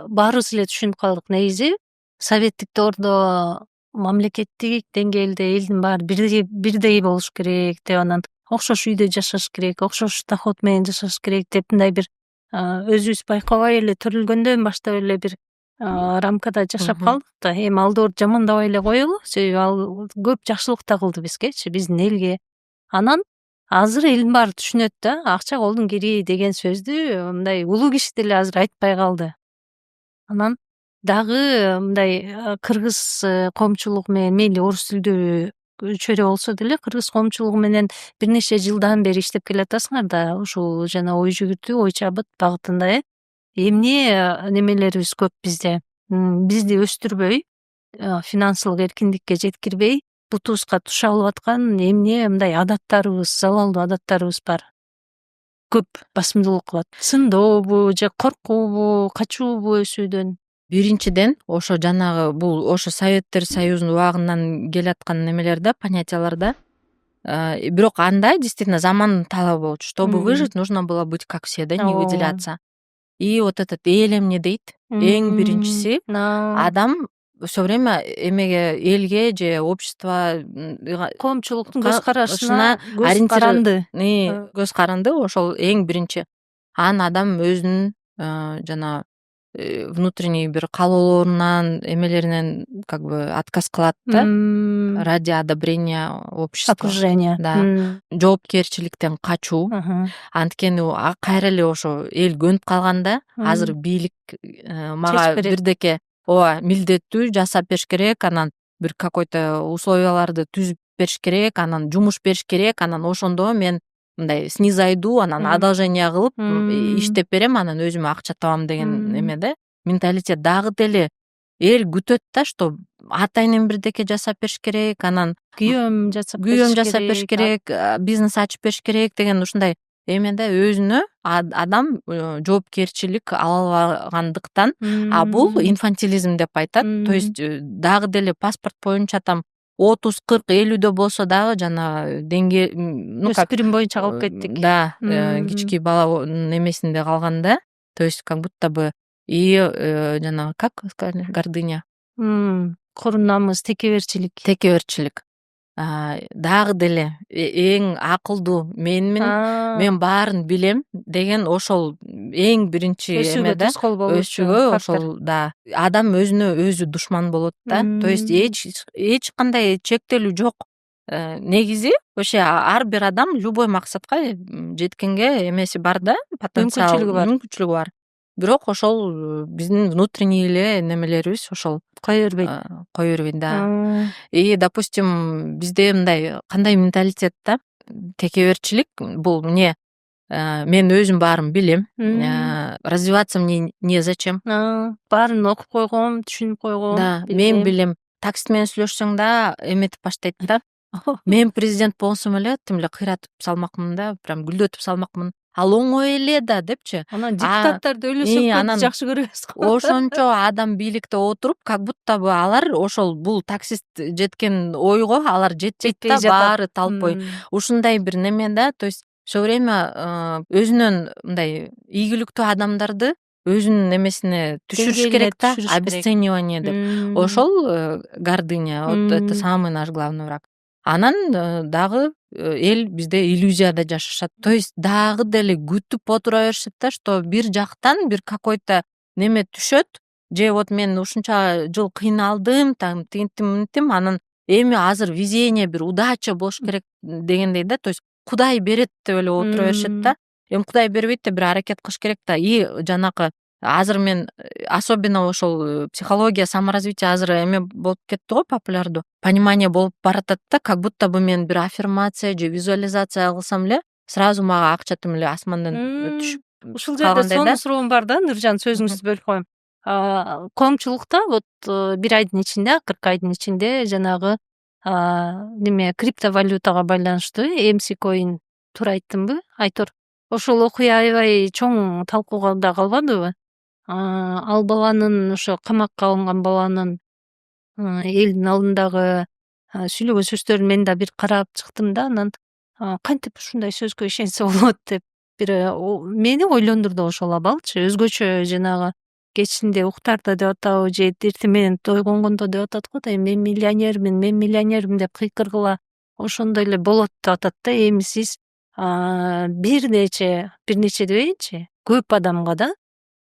S2: баарыбыз эле түшүнүп калдык, негизи советтик доордо мамлекеттик деңгээлде элдин баары бирдей болуш керек деп, анан окшош үйдө жашаш керек, окшош доход менен жашаш керек деп, мындай бир өзүбүз байкабай эле төрөлгөндөн баштап эле бир рамкада жашап калдык да. Эми алдыорду жамандабай эле коелу, себеби ал көп жакшылык да кылды бизгечи, биздин элге. Анан азыр элдин баары түшүнөт да, акча колдун кири деген сөздү мындай улуу киши деле азыр айтпай калды. Анан дагы мындай кыргыз коомчулугу менен, мейли орус тилдүү чөйрө болсо деле, кыргыз коомчулугу менен бир нече жылдан бери иштеп келатасыңар да, ушул жана ой жүгүртүү, ой чабыт багытында. Эмне немелерибиз көп бизде, бизди өстүрбөй, финансылык эркиндикке жеткирбей, бутубузга туш алып аткан эмне мындай адаттарыбыз, залалдуу адаттарыбыз бар, көп басымдуулук кылат. Сындообу же коркуубу, качуубу өсүүдөн?
S1: Биринчиден, ошо жанагы бул ошо Советтер Союзунун убагынан келаткан немелер да, понятиялар да. Бирок анда действительно замандын талабы болчу. Чтобы выжить, нужно было быть как все, да, не выделяться. И вот этот эл эмне дейт? Эң биринчиси, адам все время эмеге, элге же общество,
S2: Коомчулуктун көз карашына көз каранды.
S1: көз каранды, ошол эң биринчи. Анан адам өзүнүн жана внутренний бир каалоолорунан, эмелеринен как бы отказ кылат да, ради одобрения общества.
S2: Окружения.
S1: Да. Жоопкерчиликтен качуу. Анткени кайра эле ошо эл көнүп калганда, азыр бийлик мага бирдеке ооба милдеттүү жасап бериш керек, анан бир какой-то условияларды түзүп бериш керек, анан жумуш бериш керек, анан ошондо мен мындай снизойду, анан одолжение кылып иштеп берем, анан өзүмө акча табам деген эме да, менталитет. Дагы деле эл күтөт да, что атайын бирдеке жасап бериш керек, анан
S2: күйөөм жасап
S1: бериш керек, бизнес ачып бериш керек деген ушундай эме да, өзүнө адам жоопкерчилик ала албагандыктан, бул инфантилизм деп айтат. То есть дагы деле паспорт боюнча там 30, 40, 50 болсо дагы жана деңгээль,
S2: өспүрүм боюнча калып кеттик.
S1: Да, кички бала немесинде калган да. То есть как будто бы жана как сказали, гордыня.
S2: Корун намыс,
S1: Текеберчилик. Дагы деле эң акылдуу менмин, мен баарын билем деген ошол эң биринчи эме да, өсүүгө ошол, да, адам өзүнө өзү душман болот да. То есть эч кандай чектелүү жок. Негизи вообще ар бир адам любой максатка жеткенге эмеси бар да, потенциалы, мүмкүнчүлүгү бар. Бирок ошол биздин внутренний эле немелерибиз ошол кое бербейт, да. И допустим, бизде мындай кандай менталитет да, текеберчилик бул эмне? Мен өзүм баарын билем, развиваться мне незачем.
S2: Баарын окуп койгом, түшүнүп койгом.
S1: Да, мен билем. Таксист менен сүйлөшсөң да эметип баштайт да. Мен президент болсом эле тим эле кыйратып салмакмын да, прям гүлдөтүп салмакмын. Ал оңой эле да депчи.
S2: Анан депутаттарды ойлошоп жакшы көрөбүз.
S1: Ошончо адам бийликте отуруп, как будто бы алар ошол бул таксист жеткен ойго алар жетпейт да, баары толпой. Ушундай бир неме да, то есть все время өзүнөн мындай ийгиликтүү адамдарды өзүнүн эмесине түшүрүш керек да, обесценивание деп. Ошол гордыня, вот это самый наш главный враг. Анан дагы эл бизде иллюзияда жашашат. То есть дагы деле күтүп отура беришет да, что бир жактан бир какой-то неме түшөт, же вот мен ушунча жыл кыйналдым, там тинтим, анан эми азыр везение, бир удача болуш керек дегендей да, то есть Кудай берет деп эле отура беришет да. Эми Кудай бербейт да, бир аракет кылыш керек да. И жанакы азыр мен особенно ошол психология, саморазвитие азыр эме болуп кетти го, популярдуу понимание болуп баратат да, как будто бы мен бир аффирмация же визуализация кылсам эле сразу мага акча тим эле асмандан түшүп
S2: Ушул жерде
S1: калгандай
S2: сонун
S1: да.
S2: суроом бар да, Нуржан, сөзүңүздү бөлүп коем. Коомчулукта вот бир айдын ичинде, акыркы айдын ичинде жанагы неме криптовалютага байланыштуу MC Coin, туура айттымбы, Айтор? Ошол окуя аябай чоң талкууга калбадыбы? Ал баланын, ошо камакка алынган баланын элдин алдындагы сүйлөгөн сөздөрүн мен да бир карап чыктым да, анан кантип ушундай сөзгө ишенсе болот деп бир мени ойлондурду ошол абалчы. Өзгөчө жанагы кечинде уктарда деп атабы же эртең менен той конгондо деп атат го да, мен миллионермин деп кыйкыргыла ошондой эле болот деп атат да. Эми сиз бир нече дебейинчи, көп адамга да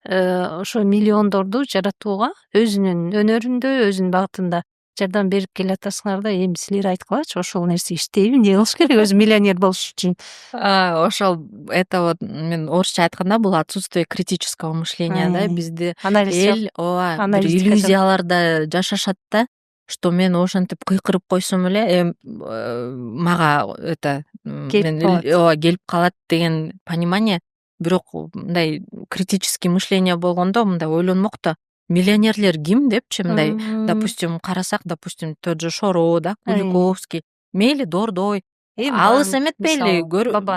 S2: ошо миллиондорду жаратууга өзүнүн өнөрүндө, өзүнүн багытында жардам берип келатасыңар да. Эми силер айткылачы, ошол нерсе иштейби, эмне кылыш керек өзү миллионер болуш үчүн?
S1: Ошол это вот мен орусча айтканда бул отсутствие критического мышления да, бизди эл ооба бир иллюзияларда жашашат да, что мен ошентип кыйкырып койсом эле мага это келип калат деген понимание. Бирок мындай критический мышление болгондо мындай ойлонмок да, миллионерлер ким депчи, мындай допустим карасак, допустим тот же Шоро да, Куликовский, мейли Дордой, алыс эметпейли,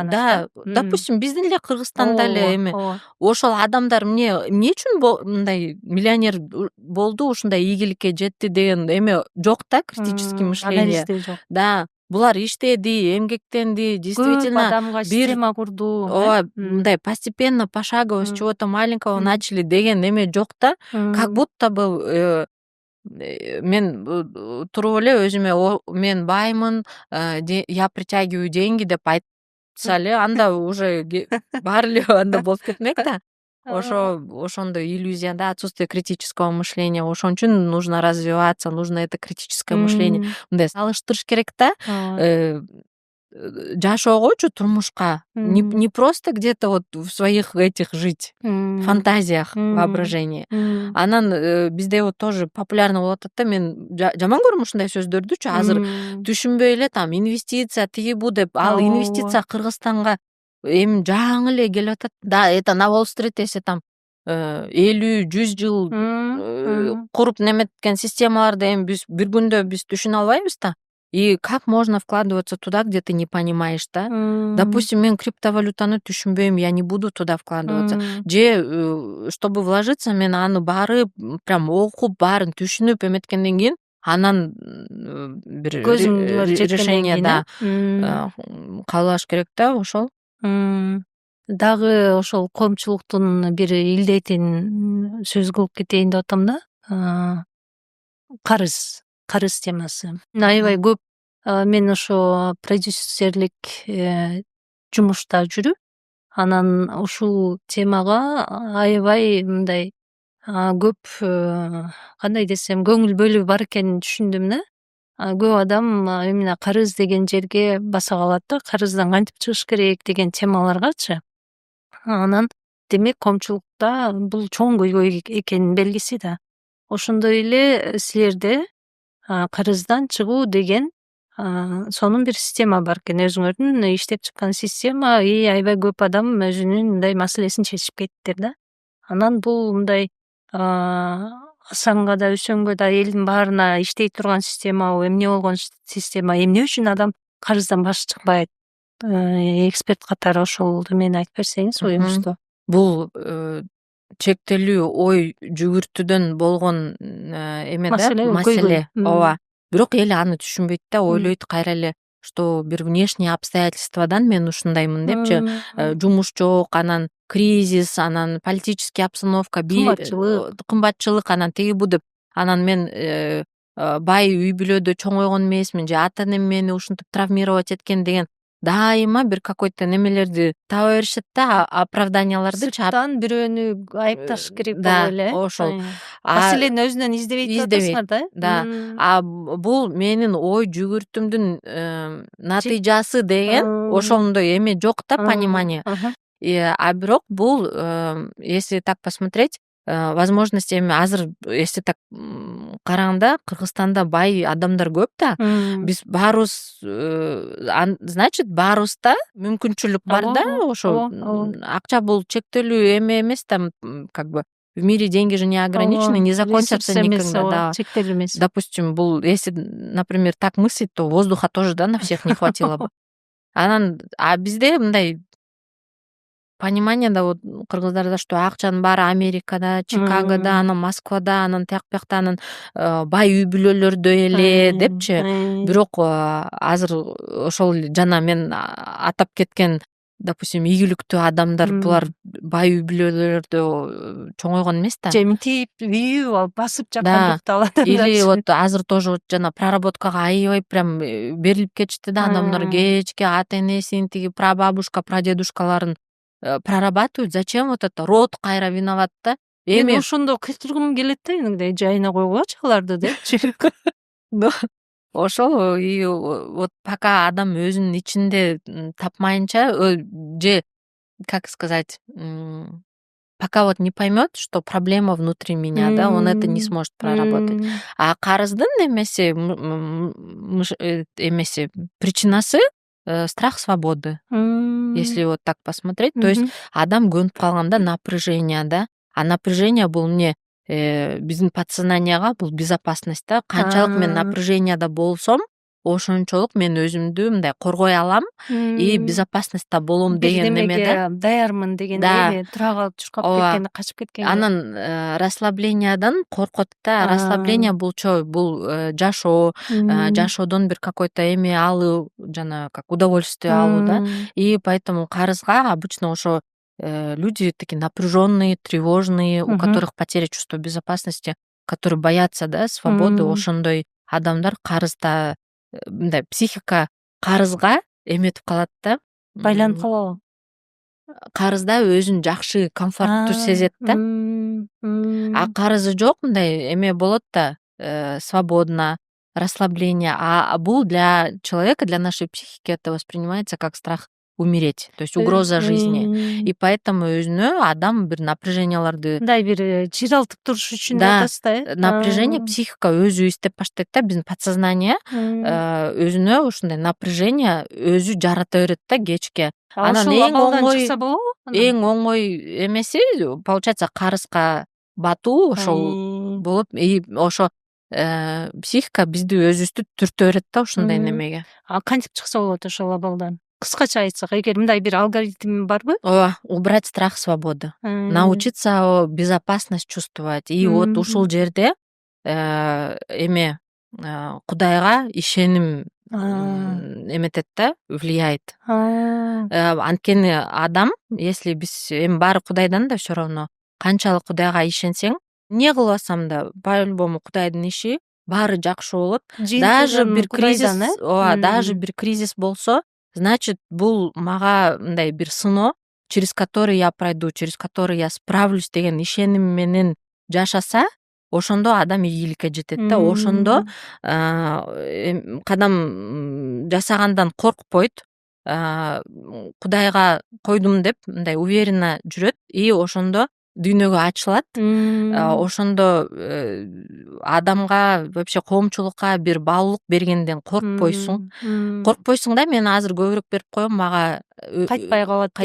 S1: да, допустим биздин эле Кыргызстанда эле эми ошол адамдар эмне үчүн мындай миллионер болду, ушундай ийгиликке жетти деген эме жок да, критический мышление. Да, булар иштеди, эмгектенди, действительно
S2: көп адамга система курду.
S1: Ооба, мындай постепенно, пошагово с чего-то маленького начали деген эме жок да. Как будто бы мен туруп эле өзүмө мен баймын, я притягиваю деньги деп айтса эле анда уже баары эле анда болуп кетмек да. Ошондой иллюзия да, отсутствие критического мышления. Ошон үчүн нужно развиваться, нужно это критическое мышление мындай салыштырыш керек да. Жашоогочу, турмушка, не просто где-то вот в своих этих жить фантазиях, воображении. Анан бизде вот тоже популярно болуп атат да, мен жаман көрөм ушундай сөздөрдүчү. Азыр түшүнбөй эле там инвестиция тиги бу деп, ал инвестиция Кыргызстанга эми жаңы эле келип атат да. Это на Уолл-стрит эсе там 50-100 жыл куруп неметкен системаларды эми биз бир күндө түшүнө албайбыз да. И как можно вкладываться туда, где ты не понимаешь, да? Допустим, мен криптовалютаны түшүнбөйм, я не буду туда вкладываться. Же, чтобы вложиться, мен аны баары прям окуп, баарын түшүнүп эметкенден кийин анан бир решение да кабылаш керек да, ошол.
S2: Дагы ошол коомчулуктун бир илдетин сөз кылып кетейин деп атам да. Карыз темасы. Аябай көп мен ошо продюсерлик жумушта жүрүп, анан ушул темага аябай мындай көп кандай десем көңүл бөлүү бар экенин түшүндүм да. Көп адам именно карыз деген жерге баса калат да, карыздан кантип чыгыш керек деген темаларгачы. Анан демек коомчулукта бул чоң көйгөй экенин белгиси да. Ошондой эле силерде карыздан чыгуу деген сонун бир система бар экен, өзүңөрдүн иштеп чыккан система. И аябай көп адам өзүнүн мындай маселесин чечип кетиптир да. Анан бул мындай асаңга да үсөңгө да элдин баарына иштей турган системабы, эмне болгон система, эмне үчүн адам карыздан башы чыкпайт? Эксперт катары ошол мени айтып берсеңиз оюңузду.
S1: Бул чектелүү ой жүгүртүүдөн болгон эме да, маселе. Ооба. Бирок эл аны түшүнбөйт да, ойлойт кайра эле, что бир внешние обстоятельстводан мен ушундаймын депчи. Жумуш жок, анан кризис, анан политический обстановка, кымбатчылык, анан тиги бу деп. Анан мен бай үй бүлөдө чоңойгон эмесмин, же ата энем мени ушинтип травмировать эткен деген дайыма бир какой-то немелерди таба беришет да, оправданияларды чаап.
S2: Сырттан бирөөнү айыпташ керек
S1: Да,
S2: болуп эле.
S1: ошол.
S2: Маселени өзүнөн издебей
S1: Издебейт.
S2: атасыңар да.
S1: Да. Бул менин ой жүгүртүүмдүн натыйжасы деген ошондой эме жок да, понимание. А бирок бул, если так посмотреть, возможность эми азыр если так караганда Кыргызстанда бай адамдар көп да. Биз баарыбыз, значит баарыбызда мүмкүнчүлүк бар да, ошо акча бул чектелүү эме эмес да, как бы в мире деньги же не ограничены, не закончатся никогда, да.
S2: Чектелүү эмес.
S1: Допустим, бул если, например, так мыслить, то воздуха тоже, да, на всех не хватило бы. А бизде мындай понимание да, вот кыргыздарда, что акчанын баары Америкада, Чикагода, анан Москвада, анан тияк биякта, анан бай үй бүлөлөрдө эле депчи. Бирок азыр ошол жана мен атап кеткен, допустим, ийгиликтүү адамдар, булар бай үй бүлөлөрдө чоңойгон эмес да.
S2: Же мынтип үйү басып жаккандыкты алат.
S1: Или вот азыр тоже вот жана проработкага аябай прям берилип кетишти да, адамдар кечке ата энесин, тиги прабабушка, прадедушкаларын прорабатывают. Зачем вот это? Род кайра виноват да.
S2: Мен ошондо кыйтыргым келет да, мындай жайына койгулачы аларды депчи.
S1: Ошол, и вот пока адам өзүнүн ичинде тапмайынча, же как сказать, пока вот не поймет, что проблема внутри меня, да, он это не сможет проработать. А карыздын эмеси, причинасы страх свободы. Если вот так посмотреть, то есть адам көнүп калганда напряжение, да. А напряжение бул эмне? Биздин подсознанияга бул безопасность да. Канчалык мен напряженияда болсом, ошончолук мен өзүмдү мындай коргой алам и безопасностьта болом деген неме да.
S2: Даярмын деген тура калып чуркап кеткенде, качып кеткенде.
S1: Анан расслаблениядан коркот да. Расслабление бул жашоо, жашоодон бир какой-то эме алуу, жана как удовольствие алуу да. И поэтому карызга обычно ошо люди такие напряженные, тревожные, у которых потеря чувства безопасности, которые боятся, да, свободы, ошондой адамдар карызда мындай психика карызга эметип калат да.
S2: Байланып калабы?
S1: Карызда өзүн жакшы, комфорттуу сезет да. А карызы жок, мындай эме болот да, свободно, расслабление. А бул для человека, для нашей психики это воспринимается как страх умереть, то есть угроза жизни. И поэтому өзүнө адам бир напряженияларды,
S2: мындай бир чыйралтып туруш үчүн атасыз да.
S1: Напряжение психика өзү издеп баштайт да, биздин подсознание өзүнө ушундай напряжение өзү жарата берет да кечке. Анан эң оңой эмеси получается карызга батуу ошол болуп, и ошо психика бизди өзүбүздү түртө берет да ушундай немеге.
S2: А кантип чыкса болот ошол абалдан? Кыскача айтсак, эгер мындай бир алгоритм барбы?
S1: Ооба, убрать страх свободы. Научиться безопасность чувствовать. И вот ушул жерде эме Кудайга ишеним эметет да, влияет. Анткени адам, если биз эми баары Кудайдан да всё равно, канчалык Кудайга ишенсең, эмне кылып атсам да по-любому Кудайдын иши баары жакшы болот. Даже бир кризис, даже бир кризис болсо, значит, бул мага мындай бир сыноо, через который я пройду, через который я справлюсь деген ишеним менен жашаса, ошондо адам ийгиликке жетет да. Ошондо кадам жасагандан коркпойт, Кудайга койдум деп мындай уверенно жүрөт и ошондо дүйнөгө ачылат. Ошондо адамга, вообще коомчулукка бир баалуулук бергенден коркпойсуң. Коркпойсуң да, мен азыр көбүрөөк берип коем, мага
S2: кайтпай
S1: калат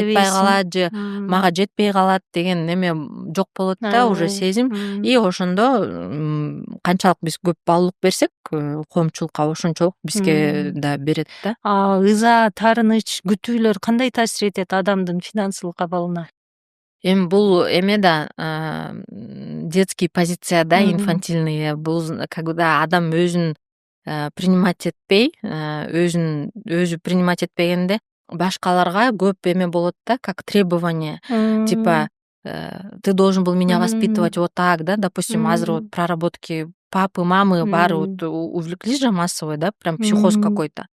S1: же мага жетпей калат деген неме жок болот да, уже сезим. И ошондо канчалык биз көп баалуулук берсек коомчулукка, ошончолук бизге да берет да.
S2: Ыза, таарыныч, күтүүлөр кандай таасир этет адамдын финансылык абалына?
S1: Эми бул эме да, детский позиция да, инфантильный. Бул когда адам өзүн принимать этпей, өзү принимать этпегенде башкаларга көп эме болот да, как требование. Типа, ты должен был меня воспитывать вот так, да, допустим, азыр вот проработки папы, мамы баары вот увлеклись же массовой, да, прям психоз какой-то.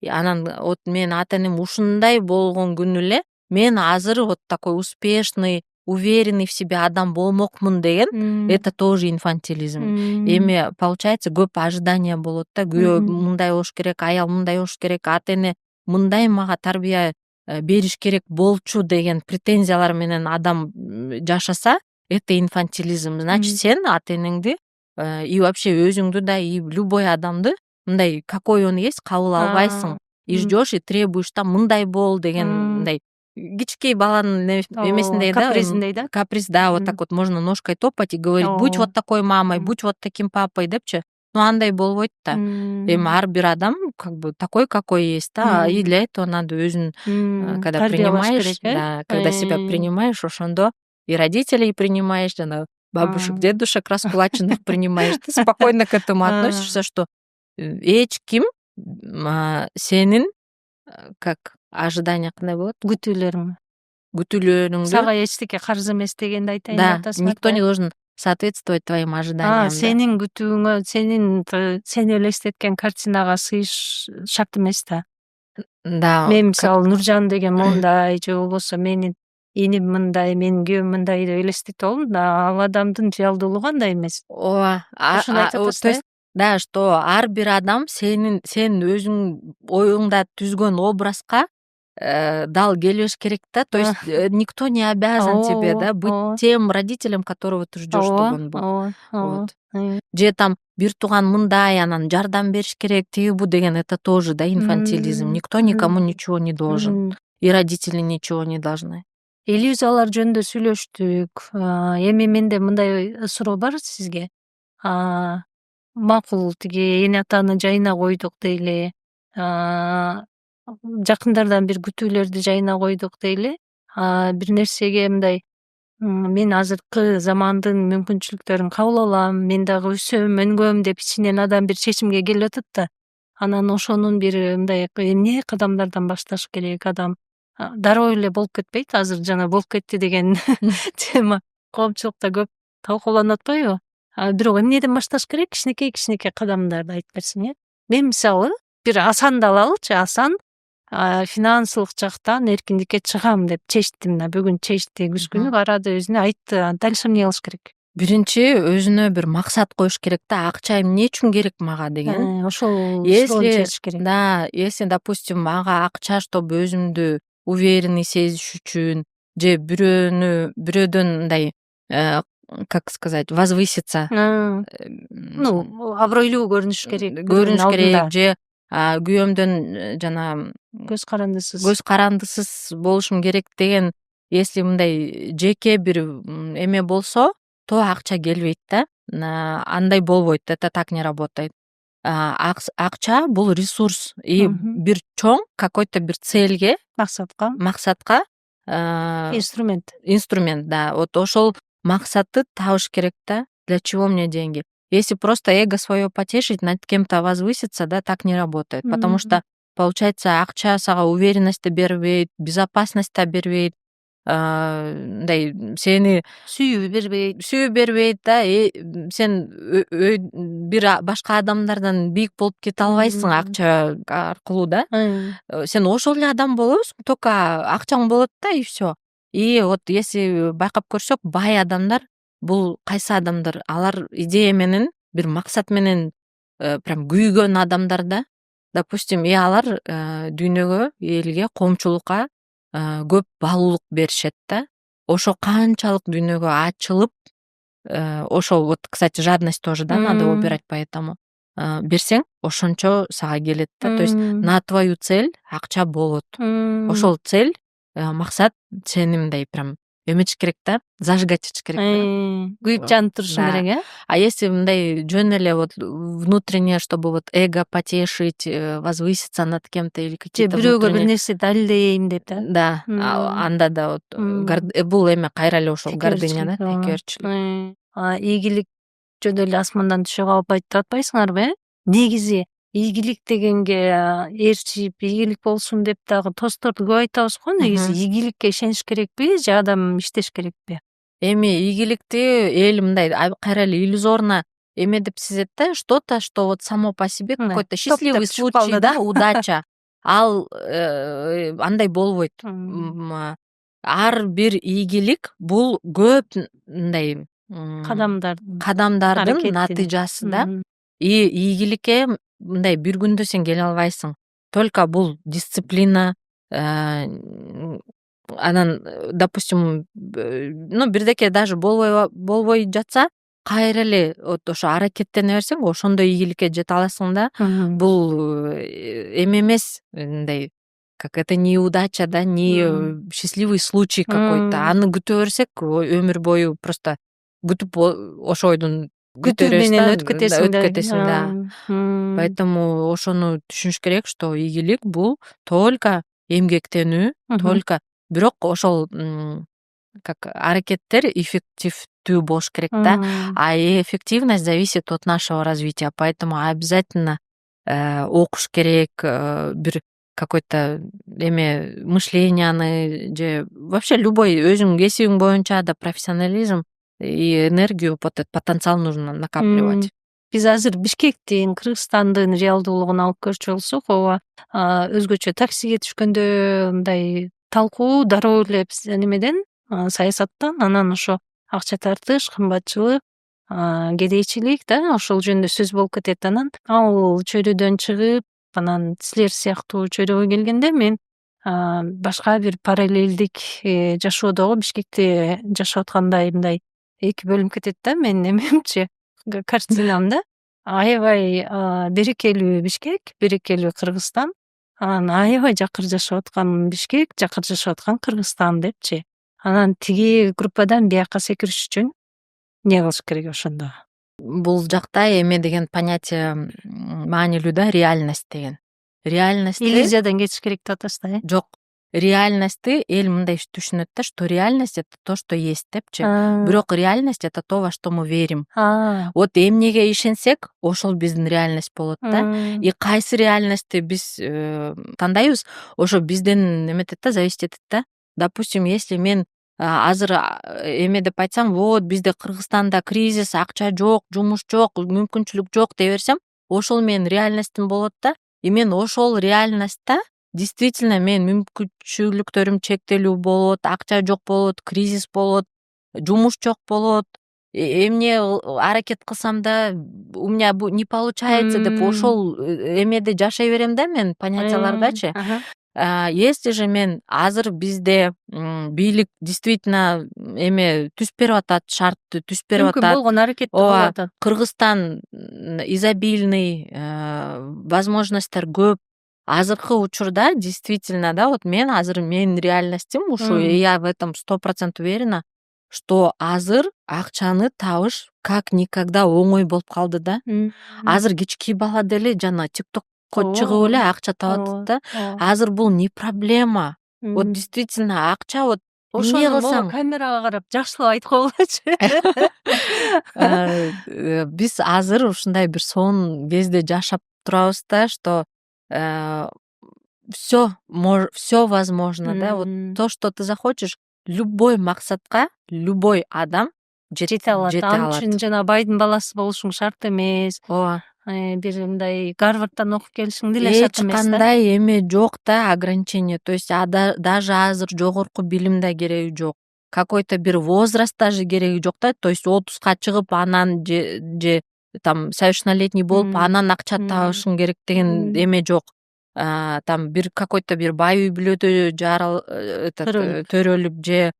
S1: анан вот менин ата энем ушундай болгон күнү эле мен азыр вот такой успешный, уверенный в себе адам болмокмун деген, это тоже инфантилизм. Эми получается көп ожидание болот да, күйөө мындай болуш керек, аял мындай болуш керек, ата эне мындай мага тарбия бериш керек болчу деген претензиялар менен адам жашаса, это инфантилизм. Значит, сен ата энеңди и вообще өзүңдү да, и любой адамды мындай какой он есть кабыл албайсың. И ждешь и требуешь да мындай бол деген мындай кичкей баланын эмесиндей да,
S2: капризиндей да.
S1: Каприз, да, вот так вот можно ножкой топать и говорить, будь вот такой мамой, будь вот таким папой депчи. Ну андай болбойт да. Эми ар бир адам как бы такой, какой есть, да, и для этого надо өзүн, когда принимаешь, да, когда себя принимаешь, ошондо и родителей принимаешь, жана бабушек, дедушек раскулаченных принимаешь, ты спокойно к этому относишься, что эч ким сенин как ожидание кандай болот, күтүүлөрүңдү
S2: сага эчтеке карыз эмес дегенди айтайын
S1: да,
S2: деп атасың.
S1: никто не должен соответствовать твоим ожиданиям.
S2: Сенин күтүүңө, сени элестеткен картинага сыйыш шарт эмес да.
S1: Да.
S2: Мен мисалы Нуржан деген мондай, же болбосо менин иним мындай, менин күйөөм мындай деп элестетип алдым да, ал адамдын реалдуулугу андай эмес.
S1: Ооба.
S2: Ошону айтып
S1: То
S2: атасыз
S1: есть, да, что ар бир адам сен өзүң оюңда түзгөн образга дал келбеш керек да. То есть никто не обязан тебе, да, быть тем родителем, которого ты ждешь, чтобы он был. Вот. Же там бир тууган мындай, анан жардам бериш керек, тиги бу деген, это тоже, да, инфантилизм. Никто никому ничего не должен. И родители ничего не должны.
S2: Иллюзиялар жөнүндө сүйлөштүк. Эми менде мындай суроо бар сизге. Макул, тиги эне атаны жайына койдук дейли. Жакындардан бир күтүүлөрдү жайына койдук дейли. Бир нерсеге мындай, мен азыркы замандын мүмкүнчүлүктөрүн кабыл алам, мен дагы өсөм, өнгөм деп ичинен адам бир чечимге келип атат да. Анан ошонун бир мындай эмне кадамдардан башташ керек адам? Дароо эле болуп кетпейт, азыр жана болуп кетти деген тема коомчулукта көп талкууланып атпайбы? Бирок эмнеден башташ керек? Кичинекей кадамдарды айтып берсең, э? Мен мисалы бир Асанды алалычы, Асан финансылык жактан эркиндикке чыгам деп чечтим да, бүгүн чечти, күз күнү карады, өзүнө айтты. Дальше эмне кылыш керек?
S1: Биринчи өзүнө бир максат коюш керек да, акча эмне үчүн керек мага деген.
S2: Ошол суроону чечиш керек.
S1: Да, если, допустим, мага акча, чтобы өзүмдү уверенный сезиш үчүн, же бирөөдөн мындай, как сказать, возвыситься.
S2: Абройлуу көрүнүш керек.
S1: Же күйөөмдөн жана
S2: көз
S1: карандысыз болушум керек деген, если мындай жеке бир эме болсо, то акча келбейт да. Андай болбойт, это так не работает. Акча бул ресурс, и бир чоң какой-то бир целге, максатка инструмент, да. Вот ошол максатты табыш керек да. Для чего мне деньги? Если просто эго свое потешить, над кем-то возвыситься, да, так не работает. Потому что, получается, акча сага уверенность бербейт, безопасность бербейт, сени сүйүү бербейт, да, сен бир башка адамдардан бийик болуп кете албайсың акча аркылуу, да. Сен ошол эле адам болосуң, только акчаң болот да, и все. И вот если байкап көрсөк, бай адамдар бул кайсы адамдар? Алар идея менен, бир максат менен прям күйгөн адамдар да. Допустим, алар дүйнөгө, элге, коомчулукка көп баалуулук беришет да. Ошо канчалык дүйнөгө ачылып, ошол вот, кстати, жадность тоже, да, надо убирать, поэтому берсең, ошончо сага келет да. То есть на твою цель акча болот. Ошол цель, максат сени мындай прям эметиш керек да, зажигать этиш керек да.
S2: Күйүп жанып турушуң керек, э?
S1: А если мындай жөн эле вот внутреннее, чтобы вот эго потешить, возвыситься над кем-то или какие-то
S2: бирөөгө бир нерсе далилдейм деп, да.
S1: Да, анда да вот бул эме кайра эле ошол гордыня, да, текеөрчүлүк.
S2: Ийгилик жөн эле асмандан түшө калып айтып атпайсыңарбы, э? Негизи ийгилик дегенге ээрчип, ийгилик болсун деп дагы тостторду көп айтабыз го. Негизи ийгиликке ишениш керекпи же адам иштеш керекпи?
S1: Эми ийгиликти эл мындай кайра эле иллюзорно эме деп сезет да, что-то, что вот само по себе какой-то счастливый случай, да, удача. ал андай болбойт. Ар бир ийгилик бул көп мындай кадамдардын натыйжасы да. И ийгиликке мындай бир күндө сен келе албайсың. Только бул дисциплина, анан допустим, ну бирдеке даже болбой жатса, кайра эле вот ошо аракеттене берсең, ошондо ийгиликке жете аласың да. Бул эме эмес, мындай, как это, не удача, да, не счастливый случай какой-то. Аны күтө берсек, өмүр бою просто күтүп ошо ойдун
S2: күтүү менен
S1: өткөтөсүң да. Поэтому ошону түшүнүш керек, что ийгилик бул только эмгектенүү, только бирок ошол как аракеттер эффективдүү болуш керек да. А эффективность зависит от нашего развития. Поэтому обязательно окуш керек, бир какой-то эме мышленияны же вообще любой өзүңдүн кесибиң боюнча да профессионализм и энергию, потенциал нужно накапливать.
S2: Биз азыр Бишкектин, Кыргызстандын реалдуулугун алып көрчү болсок, ооба, өзгөчө таксиге түшкөндө мындай талкуу дароо эле немеден, саясаттан, анан ошо акча тартыш, кымбатчылык, кедейчилик да, ошол жөнүндө сөз болуп кетет. Анан ал чөйрөдөн чыгып, анан силер сыяктуу чөйрөгө келгенде мен башка бир параллелдик жашоодогу Бишкекте жашап аткандай мындай эки бөлүнүп кетет да, менин эмемчи, картинамда. Аябай берекелүү Бишкек, берекелүү Кыргызстан, анан аябай жакыр жашап аткан Бишкек, жакыр жашап аткан Кыргызстан депчи. Анан тиги группадан бияка секириш үчүн эмне кылыш керек ошондо?
S1: Бул жакта эме деген понятие маанилүү да, реальность деген. Реальностьты
S2: Иллюзиядан кетиш керек деп атасыз да,
S1: жок. Реальностьты эл мындай түшүнөт да, что реальность это то, что есть депчи. Бирок реальность это то, во что мы верим. Вот эмнеге ишенсек, ошол биздин реальность болот да. И кайсы реальностьты биз тандайбыз, ошо бизден эметет да, зависит этет да. Допустим, если мен азыр эме деп айтсам, вот бизде Кыргызстанда кризис, акча жок, жумуш жок, мүмкүнчүлүк жок дей берсем, ошол менин реальностьтим болот да. И мен ошол реальностьта действительно мен мүмкүнчүлүктөрүм чектелүү болот, акча жок болот, кризис болот, жумуш жок болот, эмне аракет кылсам да у меня не получается деп ошол эмеде жашай берем да мен, понятиялардачы. Если же мен азыр бизде бийлик действительно эме түзүп берип атат, шартты түзүп берип атат,
S2: мүмкүн болгон аракетти кылып атат.
S1: Кыргызстан изобильный, возможностьтер көп. Азыркы учурда действительно да, вот мен азыр менин реальностьтим ушу, я в этом 100% уверена, что азыр акчаны табыш как никогда оңой болуп калды да. Азыр кички бала деле жана ТикТокко чыгып эле акча табат да. Азыр бул не проблема. Вот действительно акча, вот эмне кылсаң
S2: камерага карап жакшылап айткыла болчу.
S1: Биз азыр ушундай бир сонун кезде жашап турабыз да, что все возможно, да, вот то, что ты захочешь, любой максатка любой адам жете алат.
S2: Ал үчүн жана байдын баласы болушуң шарт эмес.
S1: Ооба.
S2: Бир мындай Гарвардтан окуп келишиң деле шарт эмес да.
S1: Эч кандай эме жок да, ограничение. То есть даже азыр жогорку билим да кереги жок. Какой-то бир возраст даже кереги жок да. То есть 30га чыгып анан же там совершеннолетний болуп анан акча табышың керек деген эме жок. Там бир какой-то бир бай үй бүлөдө төрөлүп же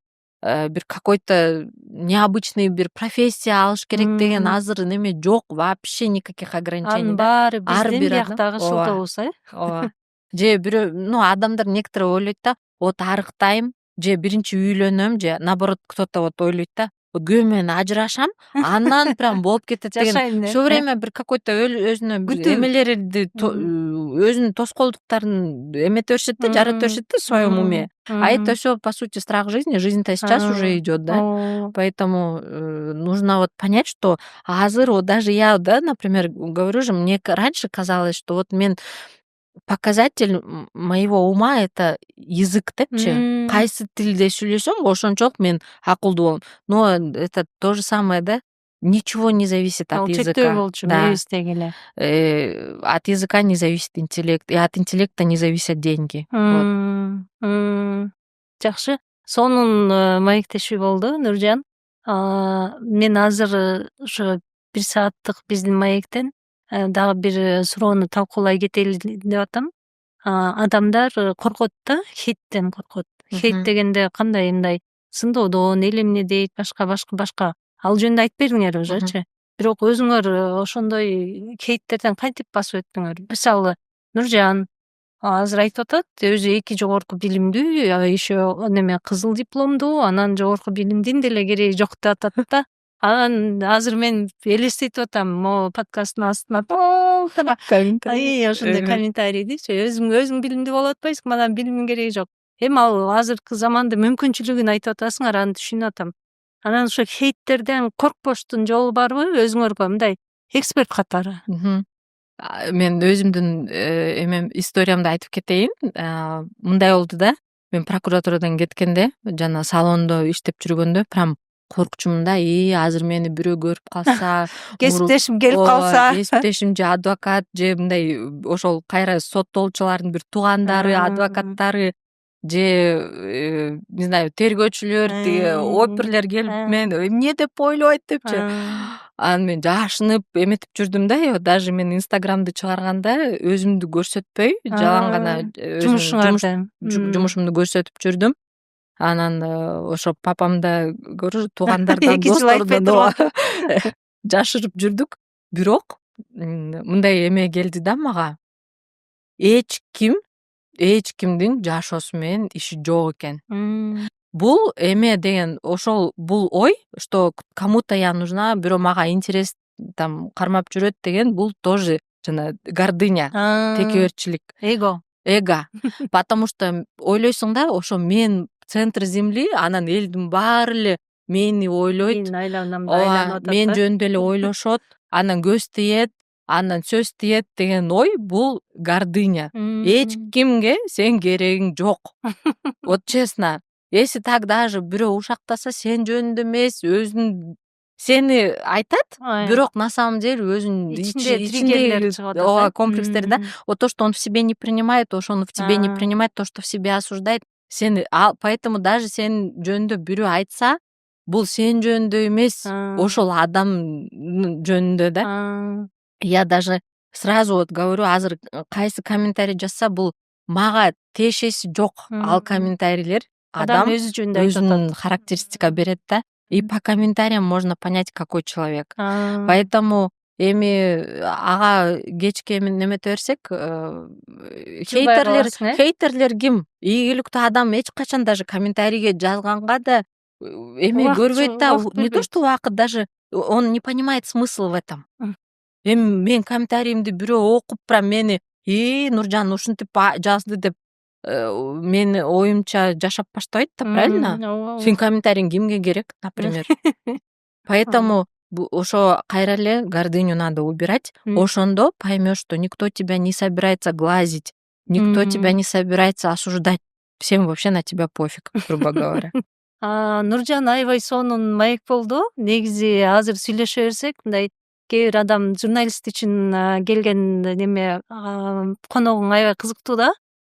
S1: бир какой-то необычный бир профессия алыш керек деген азыр неме жок, вообще никаких ограничений.
S2: Анын баары биздин бияктагы шылтообуз,
S1: ооба. Же бирөө, ну адамдар некоторые ойлойт да, вот арыктайм, же биринчи үйлөнөм, же наоборот кто-то вот ойлойт да, күйөөм менен ажырашам, анан прям болуп кетет деген. Все время бир какой-то өзүнө эмелерди, өзүнүн тоскоолдуктарын эмете беришет да, жарата беришет да в своем уме. А это все по сути страх жизни. Жизнь-то сейчас уже идет, да. Поэтому нужно вот понять, что азыр, вот даже я, да, например, говорю же, мне раньше казалось, что вот мен показатель моего ума это язык депчи. Кайсы тилде сүйлөсөм, ошончолук мен акылдуу болом. Но это то же самое, да. ничего не зависит от
S2: чектөө
S1: языка.
S2: болчу
S1: Да.
S2: мээбиздеги эле.
S1: От языка не зависит интеллект, и от интеллекта не зависят деньги. Вот.
S2: Жакшы. Сонун маектешүү болду, Нуржан. Мен азыр ошо 1 сааттык биздин маектен дагы бир суроону талкуулай кетели деп атам. Адамдар коркот да, хейттен коркот. Хейт дегенде кандай мындай сындоодон, эл эмне дейт, башка. Ал жөнүндө айтып бериңер өзүчү. Бирок өзүңөр ошондой хейттерден кантип басып өттүңөр? Мисалы, Нуржан азыр айтып атат, өзү 2 жогорку билимдүү, еще неме кызыл дипломдуу, анан жогорку билимдин деле кереги жок деп атат да. Анан азыр мен элестетип атам, могу подкасттын астына ошондой комментарий дейчи. Өзүң билимдүү болуп атпайсыңбы, анан билимдин кереги жок. Эми ал азыркы замандын мүмкүнчүлүгүн айтып атасыңар, аны түшүнүп атам. Анан ошо хейттерден коркпоштун жолу барбы өзүңөргө мындай эксперт катары?
S1: Мен өзүмдүн эмем историямды айтып кетейин. Мындай болду да. Мен прокуратурадан кеткенде, жана салондо иштеп жүргөндө прям коркчумун да. Азыр мени бирөө көрүп калса,
S2: кесиптешим келип калса,
S1: кесиптешим же адвокат же мындай ошол кайра соттолчулардын бир туугандары, адвокаттары же не знаю, тергөөчүлөр, тиги оперлер келип мен эмне деп ойлойт депчи. Анан мен жашынып эметип жүрдүм да. Даже мен Инстаграмды чыгарганда өзүмдү көрсөтпөй, жалаң гана жумушумду көрсөтүп жүрдүм. Анан ошо папамда туугандардан, достордон жашырып жүрдүк. Бирок мындай эме келди да мага. Эч кимдин жашоосу менен иши жок экен. Бул эме деген бул ой, что кому-то я нужна, бирөө мага интерес там кармап жүрөт деген, бул тоже жана гордыня, текеберчилик, эго. Потому что ойлойсуң да, ошо мен центр земли, анан элдин баары эле мени ойлойт. Мен жөнүндө эле ойлошот, анан көз тиет, андан сөз тиет деген ой, бул гордыня. Эч кимге сен керегиң жок. Вот честно. Если так даже бирөө ушактаса сен жөнүндө эмес, өзүн сени айтат, бирок на самом деле өзүнүн ичинде комплекстери да. Вот то, что он в себе не принимает, ошону в тебе не принимает, то, что в себе осуждает, сени, поэтому даже сен жөнүндө бирөө айтса, бул сен жөнүндө эмес, ошол адам жөнүндө да. Я даже сразу вот говорю, азыр кайсы комментарий жазса, бул мага тиешеси жок. Ал комментарийлер адам
S2: өзү жөнүндө айтып
S1: өзүнүн характеристика берет да. И по комментариям можно понять, какой человек. Поэтому эми ага кечке немете берсек, хейтерлер ким? Ийгиликтүү адам эч качан даже комментарийге жазганга да эми көрбөйт да. Не то что убакыт, даже он не понимает смысл в этом. Эми мен комментариимди бирөө окуп прям мени Нуржан ушинтип жазды деп мен оюмча жашап баштабайт да, правильно? Сенин комментарийиң кимге керек, например? Поэтому ошо кайра эле гордыню надо убирать. Ошондо поймешь, что никто тебя не собирается глазить, никто тебя не собирается осуждать. Всем вообще на тебя пофиг, грубо говоря.
S2: Нуржан аябай сонун маек болду. Негизи азыр сүйлөшө берсек, мындай кээ бир адам журналист үчүн келген неме коногуң аябай кызыктуу да.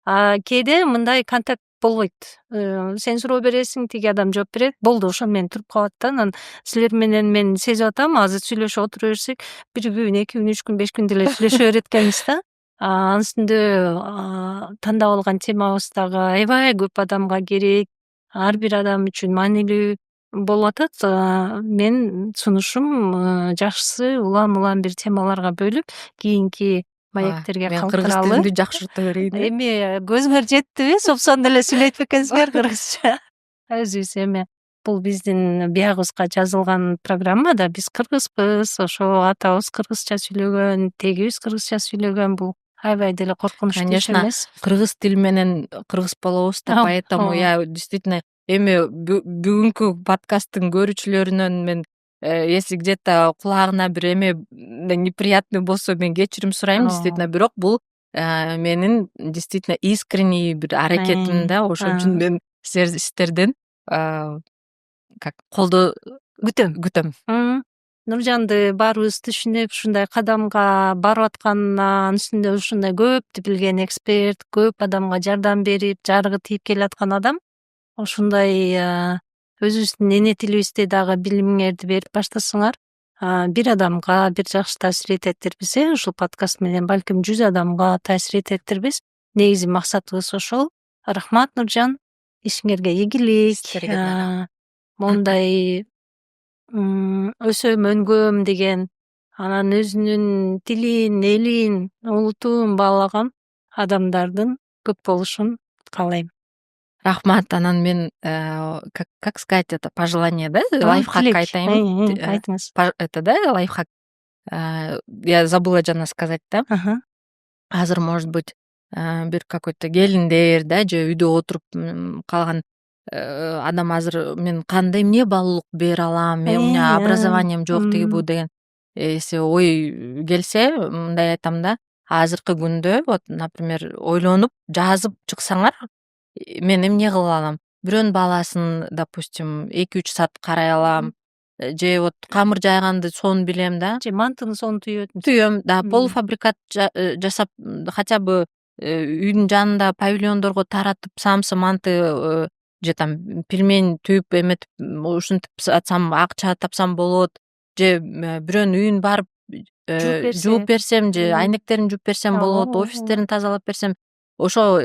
S2: Кээде мындай контакт болбойт. Сен суроо бересиң, тиги адам жооп берет. Болду, ошону менен туруп калат да. Анан силер менен мен сезип атам, азыр сүйлөшүп отура берсек, 1 күн, 2 күн, 3 күн, 5 күн деле сүйлөшө берет экенбиз да. Анын үстүндө тандап алган темабыз дагы аябай көп адамга керек, ар бир адам үчүн маанилүү болуп атат. Мен сунушум жакшысы улам бир темаларга бөлүп, кийинки маектерге калтыралы.
S1: Мен кыргыз тилинди жакшырта берейин.
S2: Эми көзүңөр жеттиби? Сопсон деле сүйлөйтүп экенсиңер кыргызча. Өзүбүз эми бул биздин биягыбызга жазылган программа да, биз кыргызбыз, ошо атабыз кыргызча сүйлөгөн, тегибиз кыргызча сүйлөгөн, бул аябай деле коркунучтуу иш эмес.
S1: Кыргыз тили менен кыргыз болобуз да, поэтому я действительно эми бүгүнкү подкасттын көрүүчүлөрүнөн мен если где-то кулагына бир эме неприятный болсо, мен кечирим сурайм, действительно. Бирок бул менин действительно искренний бир аракетим да. Ошон үчүн мен сиздерден колдоо күтөм.
S2: Нуржанды баарыбыз түшүнүп ушундай кадамга барып атканына, анын үстүндө ушундай көптү билген эксперт, көп адамга жардам берип, жарыгы тийип келаткан адам ушундай өзүбүздүн эне тилибизде дагы билимиңерди берип баштасаңар, бир адамга бир жакшы таасир этетирбиз, ушул подкаст менен балким 100 адамга таасир этетирбиз. Негизи максатыбыз ошол. Рахмат, Нуржан. Ишиңерге ийгилик.
S1: Силерге дагы.
S2: Мондай өсөм, өнгөм деген, анан өзүнүн тилин, элин, улутун баалаган адамдардын көп болушун каалайм.
S1: Рахмат. Анан мен как сказать это пожелание, да? Лайфхак
S2: Тилек.
S1: айтайын.
S2: Айтыңыз.
S1: Это, да, лайфхак. Я забыла жана сказать, да. Азыр, может быть, бир какой-то келиндер, да, же үйдө отуруп калган адам азыр мен кандай эмне баалуулук бере алам, мен у меня образованием жок тиги деген эсе ой келсе, мындай айтам да, азыркы күндө вот, например, ойлонуп жазып чыксаңар, мен эмне кыла алам? Бирөөнүн баласын, допустим, 2-3 саат карай алам, же вот камыр жайганды сонун билем да.
S2: Же мантыны сонун
S1: Түйөм, да, полуфабрикат жасап, хотя бы үйдүн жанында павильондорго таратып, самсы манты же там пельмень түйүп эметип, ушинтип сатсам, акча тапсам болот. Же бирөөнүн үйүн барып жууп берсем, же айнектерин жууп берсем болот, офистерин тазалап берсем. Ошо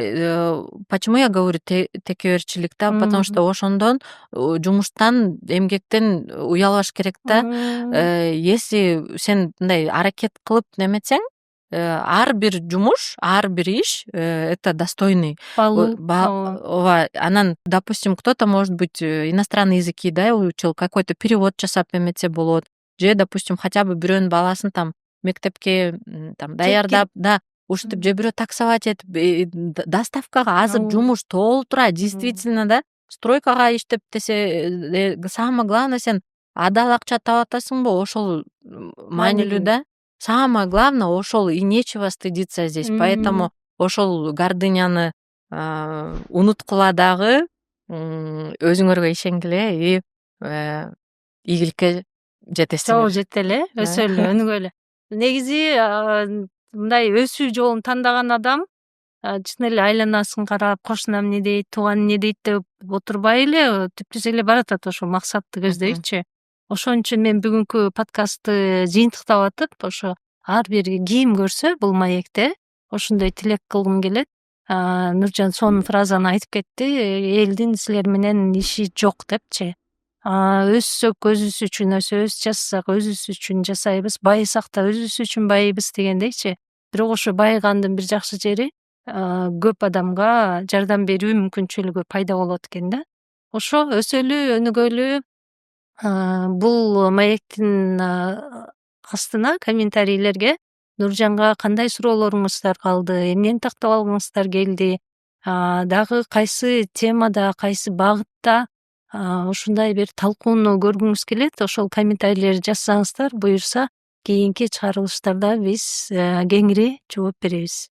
S1: почему я говорю текеберчилик, да, потому что ошондон жумуштан, эмгектен уялбаш керек да. Если сен мындай аракет кылып неметсең, ар бир жумуш, ар бир иш это достойный. Ооба, анан, допустим, кто-то, может быть, иностранный языки, да, учил, какой-то перевод жасап эметсе болот. Же, допустим, хотя бы бирөөнүн баласын там мектепке там даярдап, да, ушинтип, же бирөө таксовать этип, доставкага азыр жумуш толтура, действительно, да. Стройкага иштеп десе, самое главное, сен адал акча таап атасыңбы, ошол маанилүү, да. Самое главное ошол, и нечего стыдиться здесь. Поэтому ошол гордыняны унуткула дагы, өзүңөргө ишенгиле и ийгиликке жетесиңер.
S2: Чогуу жетели, өсөлү, өнүгөлү. Негизи мындай өсүү жолун тандаган адам чын эле айланасын карап, кошуна эмне дейт, тууган эмне дейт деп отурбай эле түп түз эле баратат, ошол максатты көздөйчү. Ошон үчүн мен бүгүнкү подкастты жыйынтыктап атып, ошо ар бир ким көрсө бул маекте ошондой тилек кылгым келет. Нуржан сонун фразаны айтып кетти, элдин силер менен иши жок депчи. Өссөк өзүбүз үчүн өсөбүз, жасасак өзүбүз үчүн жасайбыз, байысак да өзүбүз үчүн байыйбыз дегендейчи. Бирок ошо байыгандын бир жакшы жери көп адамга жардам берүү мүмкүнчүлүгү пайда болот экен да. Ошо өсөлү, өнүгөлү. Бул маектин астына комментарийлерге Нуржанга кандай суроолоруңуздар калды, эмнени тактап алгыңыздар келди, дагы кайсы темада, кайсы багытта ушундай бир талкууну көргүңүз келет, ошол комментарийлерди жазсаңыздар, буюрса кийинки чыгарылыштарда биз кеңири жооп беребиз.